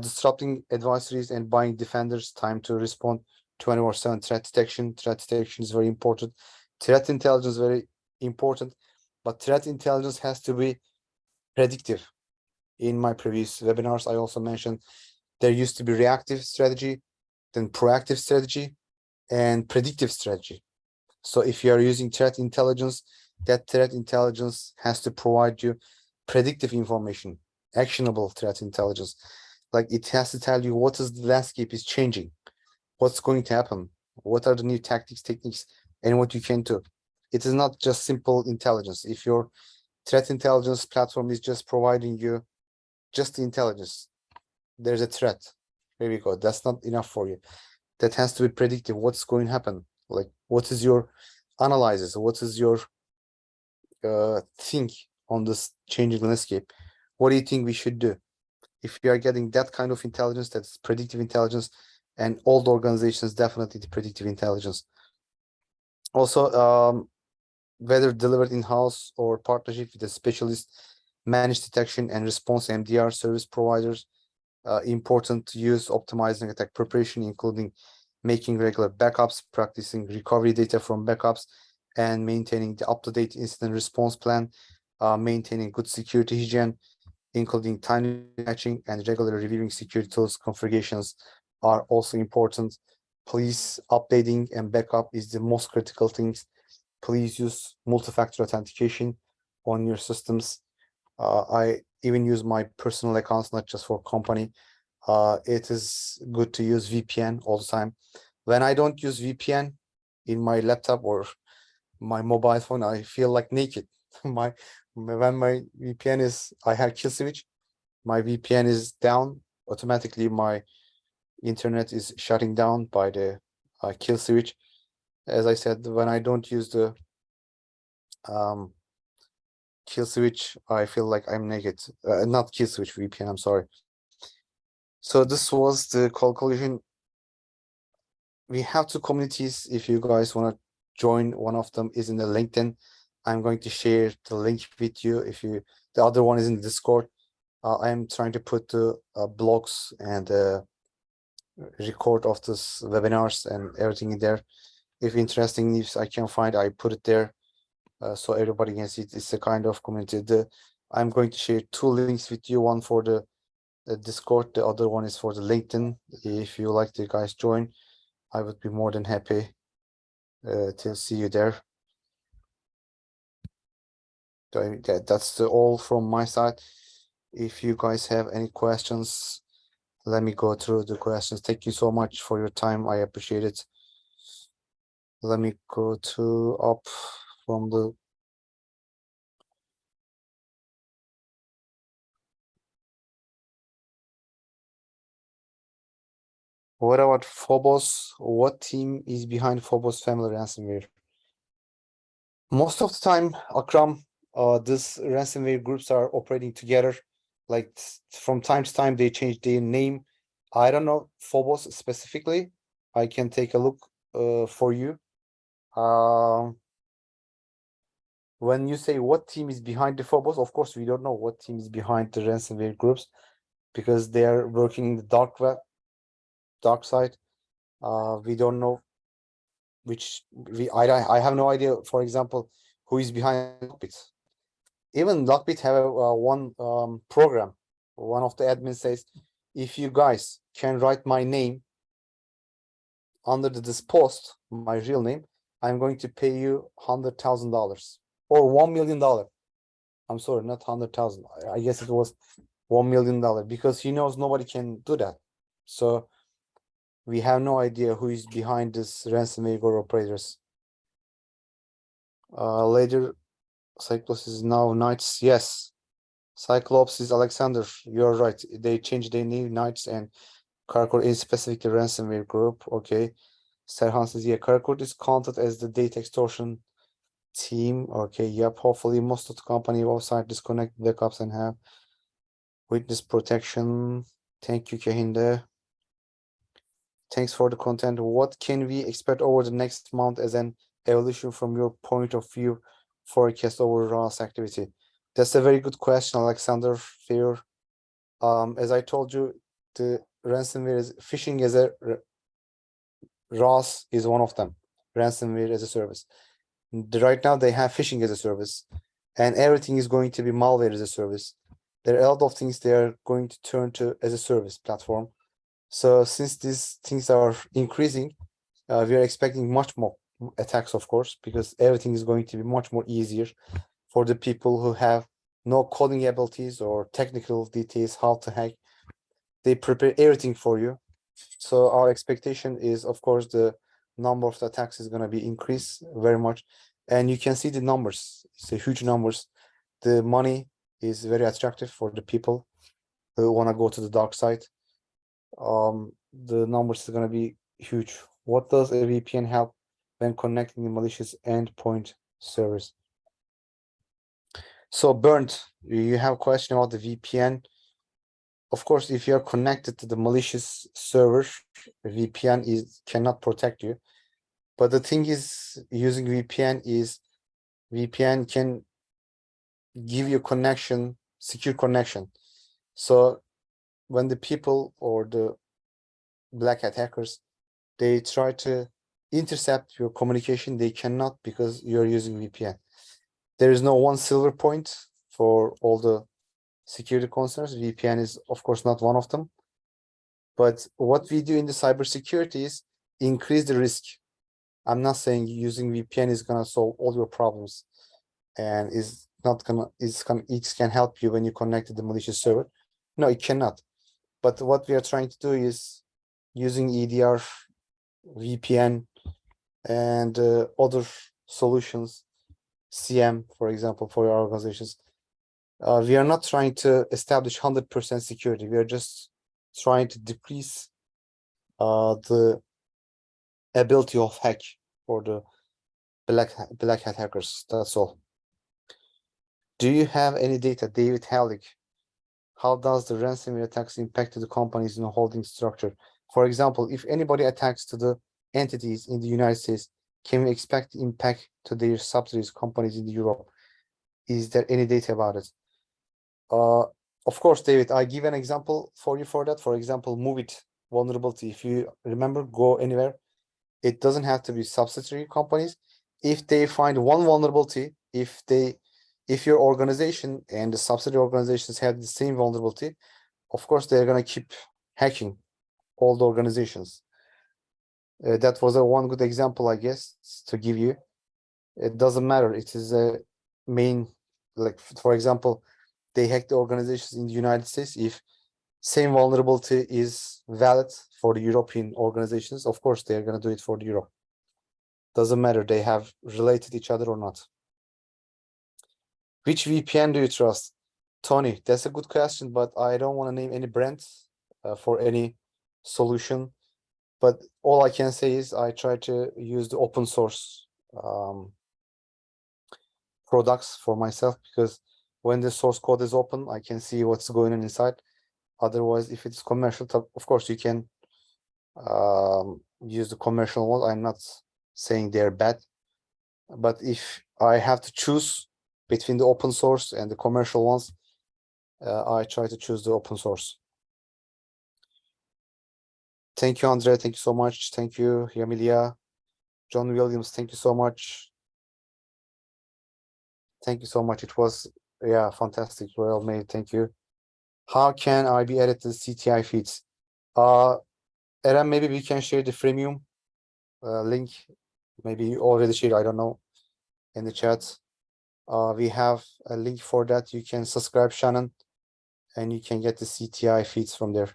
disrupting advisories and buying defenders time to respond 24/7 threat detection. Threat detection is very important. Threat intelligence is very important, but threat intelligence has to be predictive. In my previous webinars, I also mentioned there used to be reactive strategy, then proactive strategy, and predictive strategy. So if you are using threat intelligence, that threat intelligence has to provide you predictive information, actionable threat intelligence. Like, it has to tell you what is the landscape is changing, what's going to happen, what are the new tactics, techniques, and what you can do. It is not just simple intelligence. If your threat intelligence platform is just providing you just the intelligence, there's a threat, there we go, that's not enough for you. That has to be predictive. What's going to happen? Like, what is your analysis? What is your think on this changing landscape? What do you think we should do? If you are getting that kind of intelligence, that's predictive intelligence, and all the organizations definitely the predictive intelligence. Also, whether delivered in-house or partnership with a specialist, managed detection and response MDR service providers, important to use optimizing attack preparation, including making regular backups, practicing recovery data from backups, and maintaining the up-to-date incident response plan, maintaining good security hygiene, including timely patching and regularly reviewing security tools configurations are also important. Please, updating and backup is the most critical things. Please use multi-factor authentication on your systems. I even use my personal accounts, not just for company. It is good to use VPN all the time. When I don't use VPN in my laptop or my mobile phone, I feel like naked. When my VPN is, I have kill switch, my VPN is down, automatically my internet is shutting down by the kill switch. As I said, when I don't use the kill switch, I feel like I'm naked. Not kill switch, VPN, I'm sorry. So this was the conclusion. We have two communities. If you guys want to join, one of them is in the LinkedIn. I'm going to share the link with you. The other one is in the Discord. I'm trying to put the blogs and record of this webinars and everything in there. If interesting news I can find, I put it there so everybody can see it. It's a kind of community. I'm going to share two links with you, one for the Discord, the other one is for the LinkedIn. If you like to guys join, I would be more than happy to see you there. That's all from my side. If you guys have any questions, let me go through the questions. Thank you so much for your time. I appreciate it. Let me go to up from the what about Phobos? What team is behind Phobos family ransomware? Most of the time, Akram, this ransomware groups are operating together. Like from time to time, they change their name. I don't know Phobos specifically. I can take a look for you. When you say what team is behind the Phobos, of course, we don't know what team is behind the ransomware groups because they are working in the dark web, dark side. We don't know which I have no idea, for example, who is behind Lockbit. Even Lockbit have one program. One of the admins says, if you guys can write my name under this post, my real name, I'm going to pay you $100,000 or $1 million. I'm sorry, not 100,000. I guess it was $1 million because he knows nobody can do that. So we have no idea who is behind this ransomware or operators. Later, Cyclops is now Knights. Yes, Cyclops is Alexander. You're right. They changed their name, Knights, and Karkor is specifically ransomware group. Okay. Serhan says, yeah, Karkor is counted as the data extortion team. Okay, yep. Hopefully, most of the company website disconnect backups and have witness protection. Thank you, Kahinde. Thanks for the content. What can we expect over the next month as an evolution from your point of view, forecast over RAS activity? That's a very good question, Alexander. Fair. As I told you, the ransomware is phishing as a RAS is one of them. Ransomware as a service. Right now they have phishing as a service, and everything is going to be malware as a service. There are a lot of things they are going to turn to as a service platform. So since these things are increasing, we are expecting much more attacks, of course, because everything is going to be much more easier for the people who have no coding abilities or technical details how to hack. They prepare everything for you. So our expectation is, of course, the number of the attacks is going to be increased very much. And you can see the numbers. It's a huge numbers. The money is very attractive for the people who want to go to the dark side. The numbers is going to be huge. What does a VPN help when connecting the malicious endpoint servers? So Bernd, you have a question about the VPN. Of course, if you are connected to the malicious server, VPN cannot protect you. But the thing is, using VPN can give you connection, secure connection. So when the people or the black hat hackers, they try to intercept your communication, they cannot because you're using VPN. There is no one silver point for all the security concerns. VPN is, of course, not one of them. But what we do in the cybersecurity is increase the risk. I'm not saying using VPN is gonna solve all your problems and is not gonna it can help you when you connect to the malicious server. No, it cannot. But what we are trying to do is using EDR, VPN, and other solutions, CM, for example, for your organizations. We are not trying to establish 100% security. We are just trying to decrease the ability of hack for the black hat hackers. That's all. Do you have any data, David Halleck? How does the ransomware attacks impact the companies in a holding structure? For example, if anybody attacks to the entities in the United States, can we expect impact to their subsidiaries companies in Europe? Is there any data about it? Of course, David, I give an example for you for that. For example, MOVEit vulnerability. If you remember, go anywhere. It doesn't have to be subsidiary companies. If they find one vulnerability, if your organization and the subsidiary organizations have the same vulnerability, of course, they're going to keep hacking all the organizations. That was one good example, I guess, to give you. It doesn't matter. It is a main like for example, they hack the organizations in the United States. If same vulnerability is valid for the European organizations, of course they're going to do it for the Europe. Doesn't matter, they have related each other or not. Which VPN do you trust? Tony, that's a good question, but I don't want to name any brands for any solution. But all I can say is I try to use the open source products for myself, because when the source code is open, I can see what's going on inside. Otherwise, if it's commercial, of course you can use the commercial one. I'm not saying they're bad, but if I have to choose between the open source and the commercial ones, I try to choose the open source. Thank you, Andre. Thank you so much. Thank you, Yamilia. John Williams, thank you so much. Thank you so much. It was, yeah, fantastic. Well made. Thank you. How can I be added to the CTI feeds? Eren, maybe we can share the freemium link. Maybe you already shared, I don't know, in the chat. We have a link for that. You can subscribe, Shannon, and you can get the CTI feeds from there.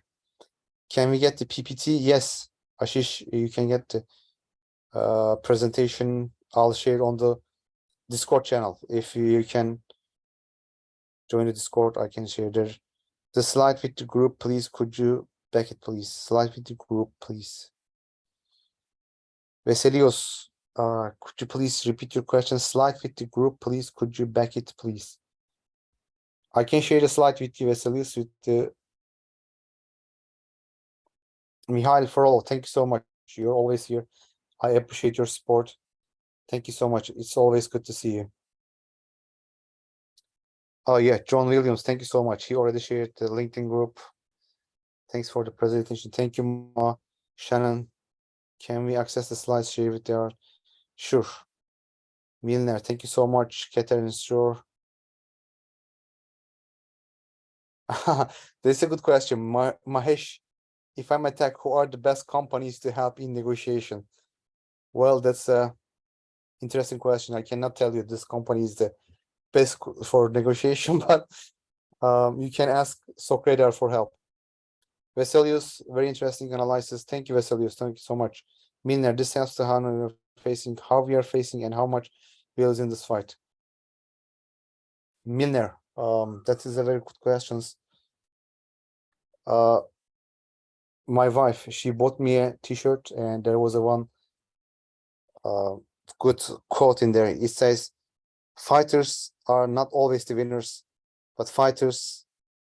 Can we get the PPT? Yes, Ashish, you can get the presentation. I'll share on the Discord channel. If you can join the Discord, I can share there. The slide with the group, please. Could you back it, please? Slide with the group, please. Veselios, could you please repeat your question? Slide with the group, please. Could you back it, please? I can share the slide with you, Veselios, with the Mihail Frollo. Thank you so much. You're always here. I appreciate your support. Thank you so much. It's always good to see you. Oh yeah, John Williams, thank you so much. He already shared the LinkedIn group. Thanks for the presentation. Thank you, Ma. Shannon. Can we access the slides, share with there? Sure. Milner, thank you so much. Catherine Stroh. That's a good question. Mahesh, if I'm attacked, who are the best companies to help in negotiation? Well, that's a interesting question. I cannot tell you this company is the best for negotiation, but you can ask Socrates for help. Veselius, very interesting analysis. Thank you, Veselius. Thank you so much. Milner, this helps to how we are facing, and how much we lose in this fight. Milner, that is a very good question. My wife, she bought me a t-shirt, and there was a one good quote in there. It says, fighters are not always the winners, but fighters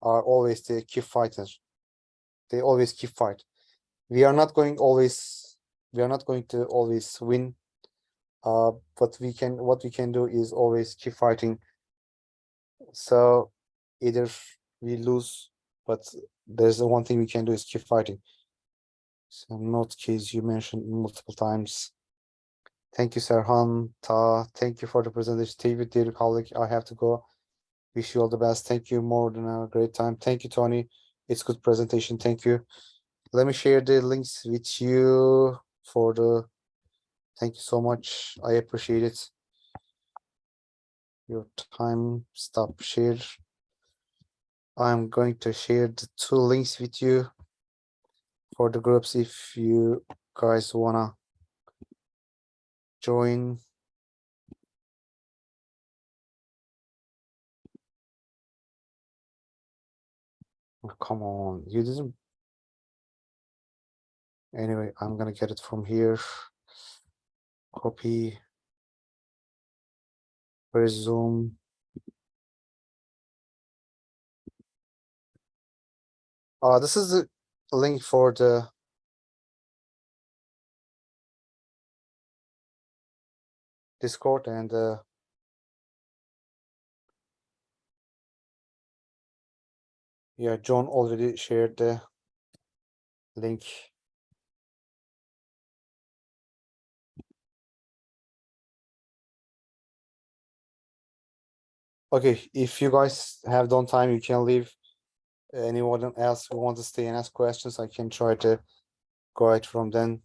are always the keep fighters. They always keep fight. We are not going to always win. But what we can do is always keep fighting. So either we lose, but there's the one thing we can do is keep fighting. So note case you mentioned multiple times. Thank you, Serhan. Thank you for the presentation. David, dear colleague, I have to go. Wish you all the best. Thank you. More than a great time. Thank you, Tony. It's good presentation. Thank you. Let me share the links with you for the. Thank you so much. I appreciate it. Your time. Stop share. I'm going to share the two links with you for the groups if you guys wanna join. Oh, come on, you didn't. Anyway, I'm gonna get it from here. Copy. Where's Zoom? This is the link for the Discord, and yeah, John already shared the link. Okay, if you guys have done time, you can leave. Anyone else who wants to stay and ask questions, I can try to go right from then.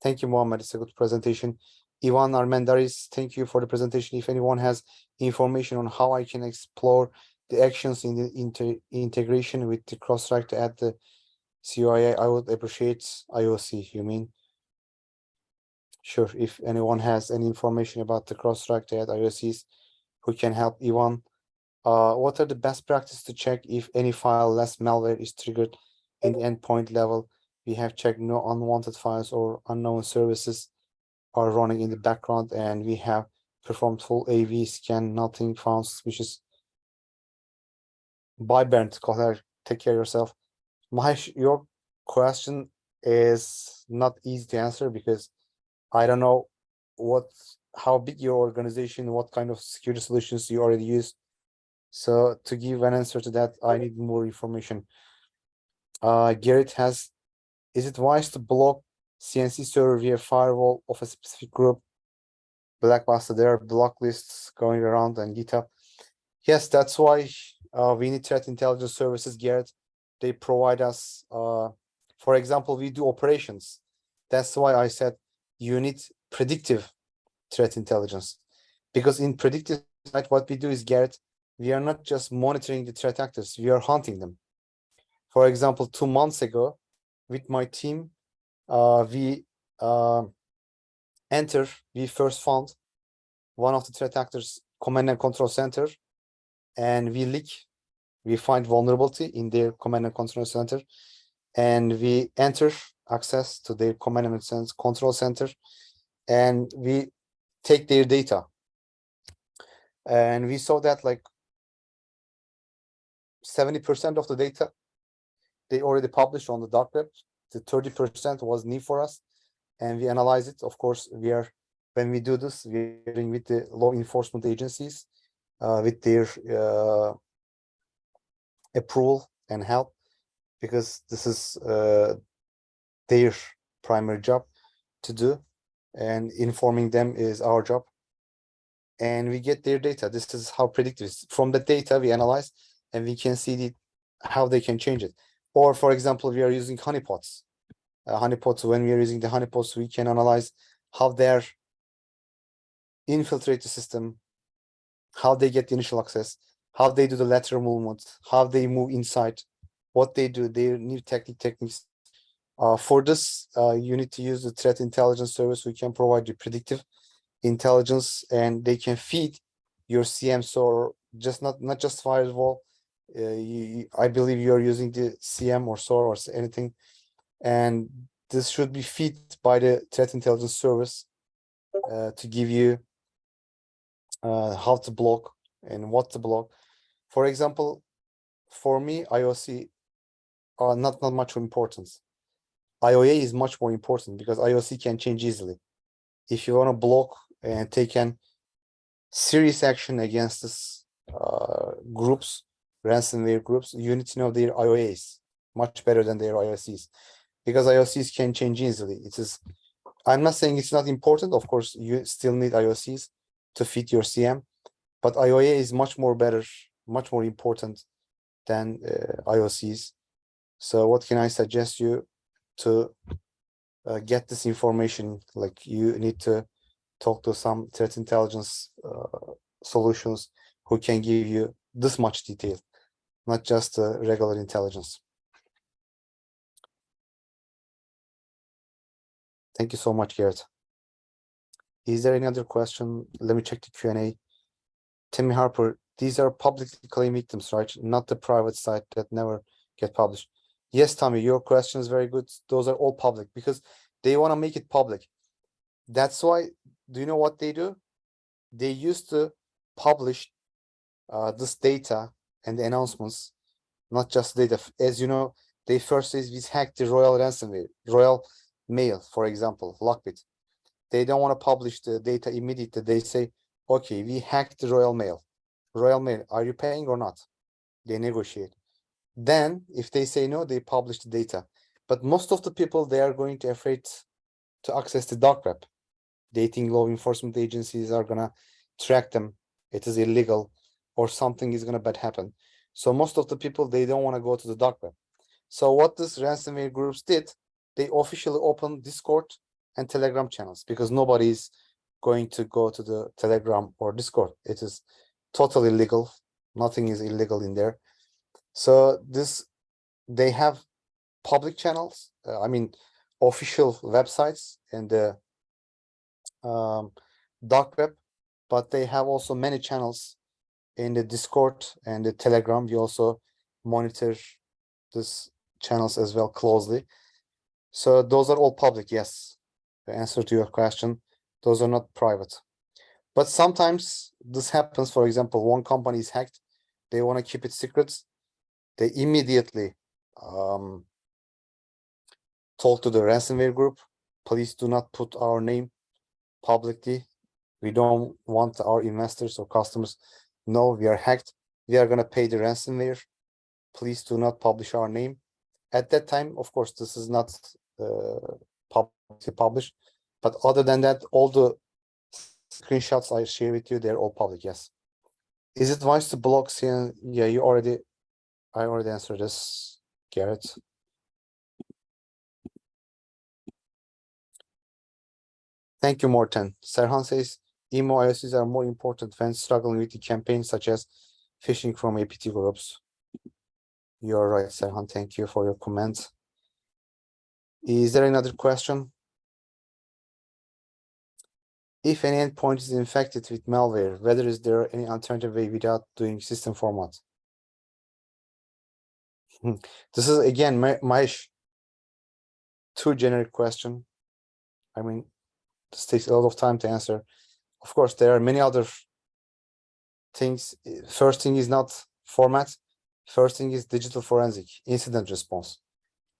Thank you, Mohammed. It's a good presentation. Ivan Armendaris, thank you for the presentation. If anyone has information on how I can explore the actions in the integration with the CrosstrAct to add the COIA, I would appreciate IOC, you mean? Sure, if anyone has any information about the CrosstrAct to add IOCs who can help Ivan. What are the best practices to check if any file less malware is triggered in the endpoint level? We have checked no unwanted files or unknown services are running in the background, and we have performed full AV scan, nothing found suspicious. Bye, Bernd. Take care of yourself. Mahesh, your question is not easy to answer because I don't know how big your organization, what kind of security solutions you already use. So to give an answer to that, I need more information. Garrett has, is it wise to block CNC server via firewall of a specific group? Blackbuster, there are block lists going around on GitHub. Yes, that's why we need threat intelligence services, Garrett. They provide us, for example, we do operations. That's why I said you need predictive threat intelligence. Because in predictive, what we do is, Garrett, we are not just monitoring the threat actors, we are hunting them. For example, 2 months ago, with my team, we first found one of the threat actors' command and control center, and we find vulnerability in their command and control center, and we enter access to their command and control center, and we take their data. And we saw that like 70% of the data they already published on the dark web. The 30% was new for us, and we analyze it. Of course, when we do this, we're dealing with the law enforcement agencies, with their approval and help, because this is their primary job to do, and informing them is our job. And we get their data. This is how predictive is. From the data we analyze, and we can see how they can change it. Or, for example, we are using honeypots. Honeypots, when we are using the honeypots, we can analyze how they infiltrate the system, how they get the initial access, how they do the lateral movement, how they move inside, what they do, their new techniques. For this, you need to use the threat intelligence service. We can provide you predictive intelligence, and they can feed your CM. So just not just firewall. I believe you are using the CM or SOAR or anything, and this should be fed by the threat intelligence service to give you how to block and what to block. For example, for me, IOC are not much importance. IOA is much more important because IOC can change easily. If you want to block and take an serious action against this groups, ransomware groups, you need to know their IOAs much better than their IOCs, because IOCs can change easily. I'm not saying it's not important. Of course, you still need IOCs to fit your CM, but IOA is much more better, much more important than IOCs. So what can I suggest you to get this information? Like, you need to talk to some threat intelligence solutions who can give you this much detail, not just regular intelligence. Thank you so much, Garrett. Is there any other question? Let me check the Q&A. Timmy Harper, these are publicly claimed victims, right? Not the private site that never get published. Yes, Tommy, your question is very good. Those are all public because they want to make it public. That's why, do you know what they do? They used to publish this data and the announcements, not just data. As you know, they first says we hacked the Royal Ransomware, Royal Mail, for example, Lockbit. They don't want to publish the data immediately. They say, okay, we hacked the Royal Mail. Royal Mail, are you paying or not? They negotiate. Then, if they say no, they publish the data. But most of the people, they are going to afraid to access the dark web. They think law enforcement agencies are gonna track them. It is illegal, or something is gonna bad happen. So most of the people, they don't want to go to the dark web. So what these ransomware groups did, they officially opened Discord and Telegram channels because nobody's going to go to the Telegram or Discord. It is totally legal. Nothing is illegal in there. So they have public channels, I mean, official websites and the dark web, but they have also many channels in the Discord and the Telegram. You also monitor these channels as well closely. So those are all public, yes. The answer to your question, those are not private. But sometimes this happens. For example, one company is hacked. They want to keep it secret. They immediately talk to the ransomware group. Please do not put our name publicly. We don't want our investors or customers know we are hacked. We are going to pay the ransomware. Please do not publish our name. At that time, of course, this is not publicly published. But other than that, all the screenshots I share with you, they're all public, yes. Is it wise to block CN? Yeah, I already answered this, Garrett. Thank you, Morten. Serhan says, emo IOCs are more important when struggling with the campaigns such as phishing from APT groups. You're right, Serhan. Thank you for your comment. Is there another question? If any endpoint is infected with malware, whether is there any alternative way without doing system format? This is again my too generic question. I mean, this takes a lot of time to answer. Of course, there are many other things. First thing is not format. First thing is digital forensic, incident response.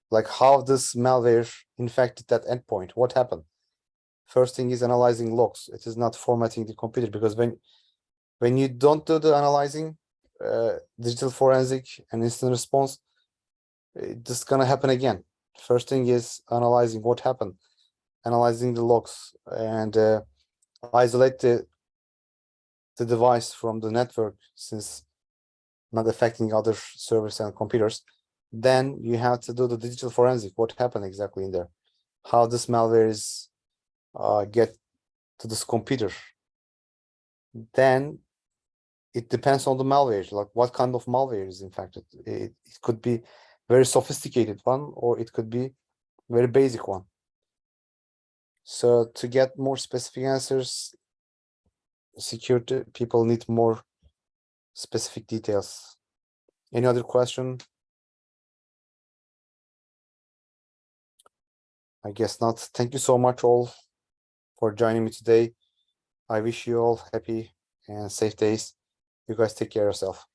Like how this malware infected that endpoint, what happened? First thing is analyzing logs. It is not formatting the computer, because when you don't do the analyzing, digital forensic and incident response, this is gonna happen again. First thing is analyzing what happened, analyzing the logs, and isolate the device from the network, since not affecting other servers and computers. Then you have to do the digital forensic. What happened exactly in there? How this malware is get to this computer? Then it depends on the malware, like what kind of malware is infected. It could be very sophisticated one, or it could be very basic one. So to get more specific answers, security people need more specific details. Any other question? I guess not. Thank you so much all for joining me today. I wish you all happy and safe days. You guys take care of yourself.